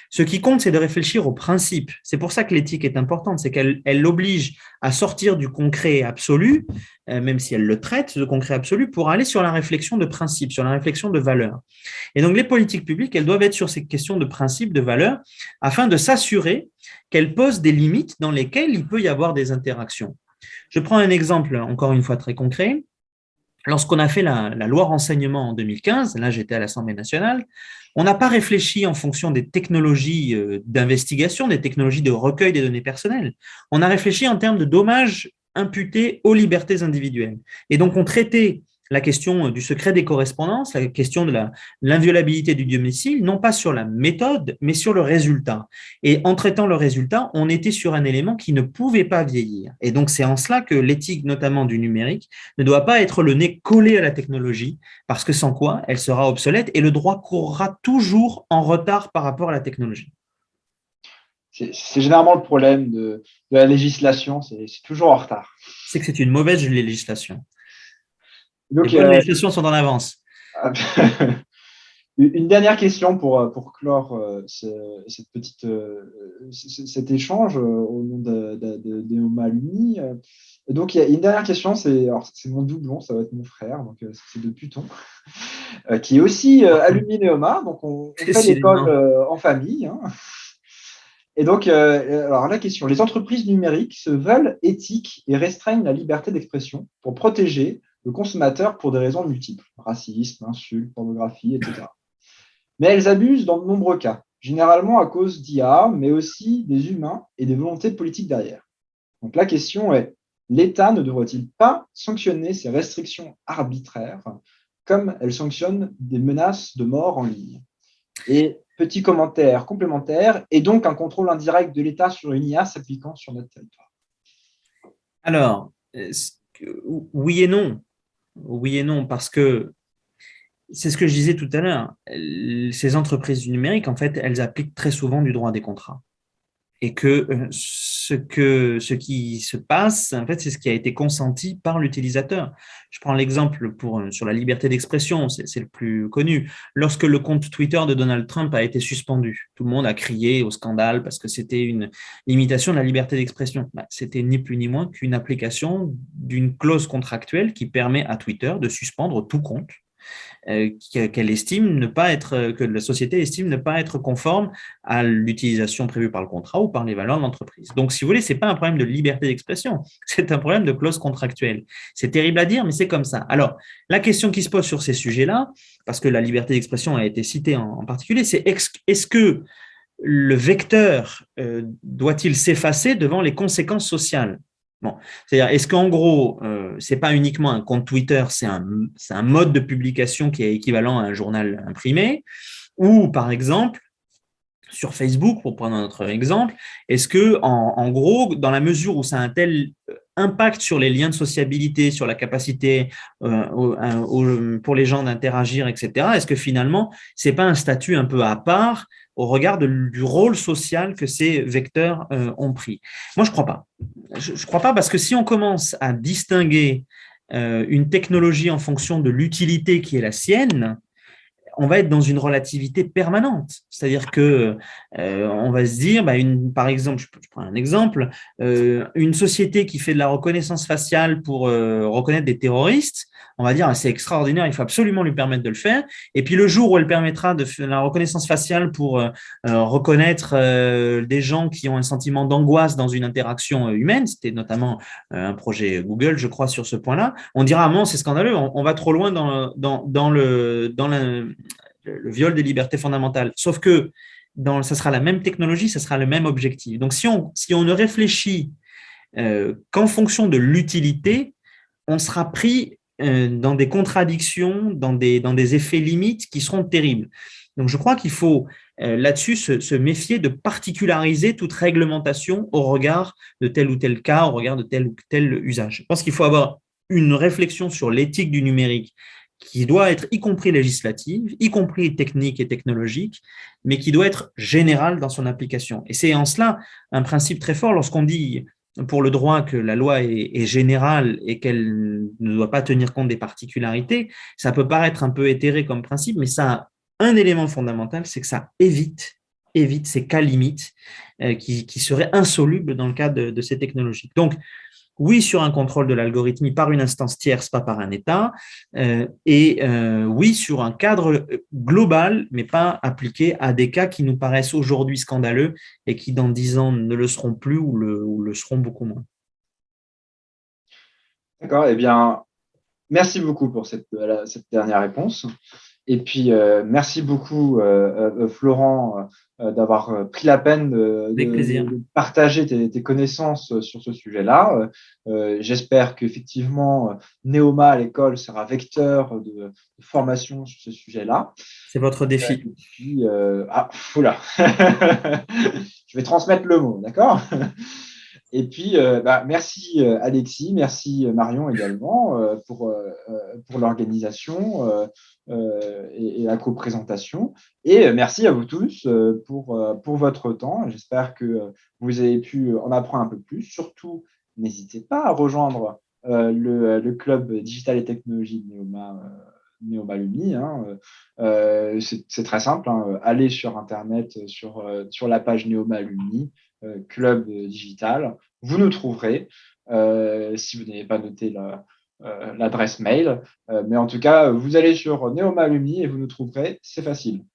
Ce qui compte, c'est de réfléchir aux principes. C'est pour ça que l'éthique est importante, c'est qu'elle l'oblige à sortir du concret absolu, même si elle le traite de concret absolu, pour aller sur la réflexion de principes, sur la réflexion de valeurs. Et donc, les politiques publiques, elles doivent être sur ces questions de principes, de valeurs, afin de s'assurer qu'elles posent des limites dans lesquelles il peut y avoir des interactions. Je prends un exemple, encore une fois, très concret. Lorsqu'on a fait la loi renseignement en 2015, là j'étais à l'Assemblée nationale, on n'a pas réfléchi en fonction des technologies d'investigation, des technologies de recueil des données personnelles. On a réfléchi en termes de dommages imputés aux libertés individuelles. Et donc on traitait la question du secret des correspondances, la question de l'inviolabilité du domicile, non pas sur la méthode, mais sur le résultat. Et en traitant le résultat, on était sur un élément qui ne pouvait pas vieillir. Et donc, c'est en cela que l'éthique, notamment du numérique, ne doit pas être le nez collé à la technologie, parce que sans quoi, elle sera obsolète et le droit courra toujours en retard par rapport à la technologie. C'est généralement le problème de la législation, c'est toujours en retard. C'est que c'est une mauvaise législation. Donc, les bonnes législations sont en avance. Une dernière question pour clore cet échange au nom de Neoma Lumi. Donc, il y a une dernière question, c'est mon doublon, ça va être mon frère, donc c'est de Python, qui est aussi alumni Neoma, donc on fait l'école en famille. Hein. Et donc, alors la question, les entreprises numériques se veulent éthiques et restreignent la liberté d'expression pour protéger le consommateur pour des raisons multiples, racisme, insultes, pornographie, etc. Mais elles abusent dans de nombreux cas, généralement à cause d'IA, mais aussi des humains et des volontés politiques derrière. Donc la question est, l'État ne devrait-il pas sanctionner ces restrictions arbitraires comme elles sanctionnent des menaces de mort en ligne? Et petit commentaire complémentaire, et donc un contrôle indirect de l'État sur une IA s'appliquant sur notre territoire. Alors, oui et non. Oui et non, parce que c'est ce que je disais tout à l'heure. Ces entreprises du numérique, en fait, elles appliquent très souvent du droit des contrats. Et ce qui se passe, en fait, c'est ce qui a été consenti par l'utilisateur. Je prends l'exemple sur la liberté d'expression, c'est le plus connu. Lorsque le compte Twitter de Donald Trump a été suspendu, tout le monde a crié au scandale parce que c'était une limitation de la liberté d'expression. C'était ni plus ni moins qu'une application d'une clause contractuelle qui permet à Twitter de suspendre tout compte qu'elle estime ne pas être, que la société estime ne pas être conforme à l'utilisation prévue par le contrat ou par les valeurs de l'entreprise. Donc, si vous voulez, ce n'est pas un problème de liberté d'expression, c'est un problème de clause contractuelle. C'est terrible à dire, mais c'est comme ça. Alors, la question qui se pose sur ces sujets-là, parce que la liberté d'expression a été citée en particulier, c'est est-ce que le vecteur doit-il s'effacer devant les conséquences sociales? Bon, c'est-à-dire, est-ce qu'en gros, c'est pas uniquement un compte Twitter, c'est un mode de publication qui est équivalent à un journal imprimé, ou par exemple, sur Facebook, pour prendre un autre exemple, est-ce que, en gros, dans la mesure où ça a un tel impact sur les liens de sociabilité, sur la capacité pour les gens d'interagir, etc., est-ce que finalement, c'est pas un statut un peu à part au regard du rôle social que ces vecteurs ont pris? Moi, je ne crois pas. Je ne crois pas parce que si on commence à distinguer une technologie en fonction de l'utilité qui est la sienne, on va être dans une relativité permanente. C'est-à-dire que on va se dire, par exemple, je prends un exemple, une société qui fait de la reconnaissance faciale pour reconnaître des terroristes, on va dire, c'est extraordinaire, il faut absolument lui permettre de le faire. Et puis le jour où elle permettra de faire la reconnaissance faciale pour reconnaître des gens qui ont un sentiment d'angoisse dans une interaction humaine, c'était notamment un projet Google, je crois, sur ce point-là, on dira, ah non, c'est scandaleux, on va trop loin dans le viol des libertés fondamentales. Sauf que ça sera la même technologie, ça sera le même objectif. Donc, si on ne réfléchit qu'en fonction de l'utilité, on sera pris dans des contradictions, dans des effets limites qui seront terribles. Donc, je crois qu'il faut là-dessus se méfier de particulariser toute réglementation au regard de tel ou tel cas, au regard de tel ou tel usage. Je pense qu'il faut avoir une réflexion sur l'éthique du numérique qui doit être y compris législative, y compris technique et technologique, mais qui doit être générale dans son application. Et c'est en cela un principe très fort lorsqu'on dit pour le droit que la loi est générale et qu'elle ne doit pas tenir compte des particularités. Ça peut paraître un peu éthéré comme principe, mais ça a un élément fondamental, c'est que ça évite ces cas limites qui seraient insolubles dans le cas de ces technologies. Donc, oui, sur un contrôle de l'algorithmie par une instance tierce, pas par un État, oui, sur un cadre global, mais pas appliqué à des cas qui nous paraissent aujourd'hui scandaleux et qui, dans 10 ans, ne le seront plus ou le seront beaucoup moins. D'accord, eh bien, merci beaucoup pour cette dernière réponse. Et puis, merci beaucoup, Florent, d'avoir pris la peine de partager tes connaissances sur ce sujet-là. J'espère qu'effectivement, Neoma à l'école sera vecteur de formation sur ce sujet-là. C'est votre défi. Et puis, oula. Je vais transmettre le mot, d'accord? Et puis, merci Alexis, merci Marion également pour l'organisation et la co-présentation. Et merci à vous tous pour votre temps. J'espère que vous avez pu en apprendre un peu plus. Surtout, n'hésitez pas à rejoindre le club digital et technologie de Neoma Neoma Alumni. Hein. C'est très simple. Hein. Allez sur Internet, sur la page Neoma Alumni, Club Digital. Vous nous trouverez si vous n'avez pas noté l'adresse mail. Mais en tout cas, vous allez sur Neoma Alumni et vous nous trouverez. C'est facile.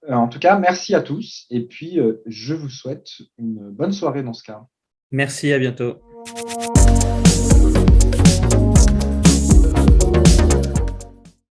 En tout cas, merci à tous. Et puis, je vous souhaite une bonne soirée dans ce cas. Merci, à bientôt.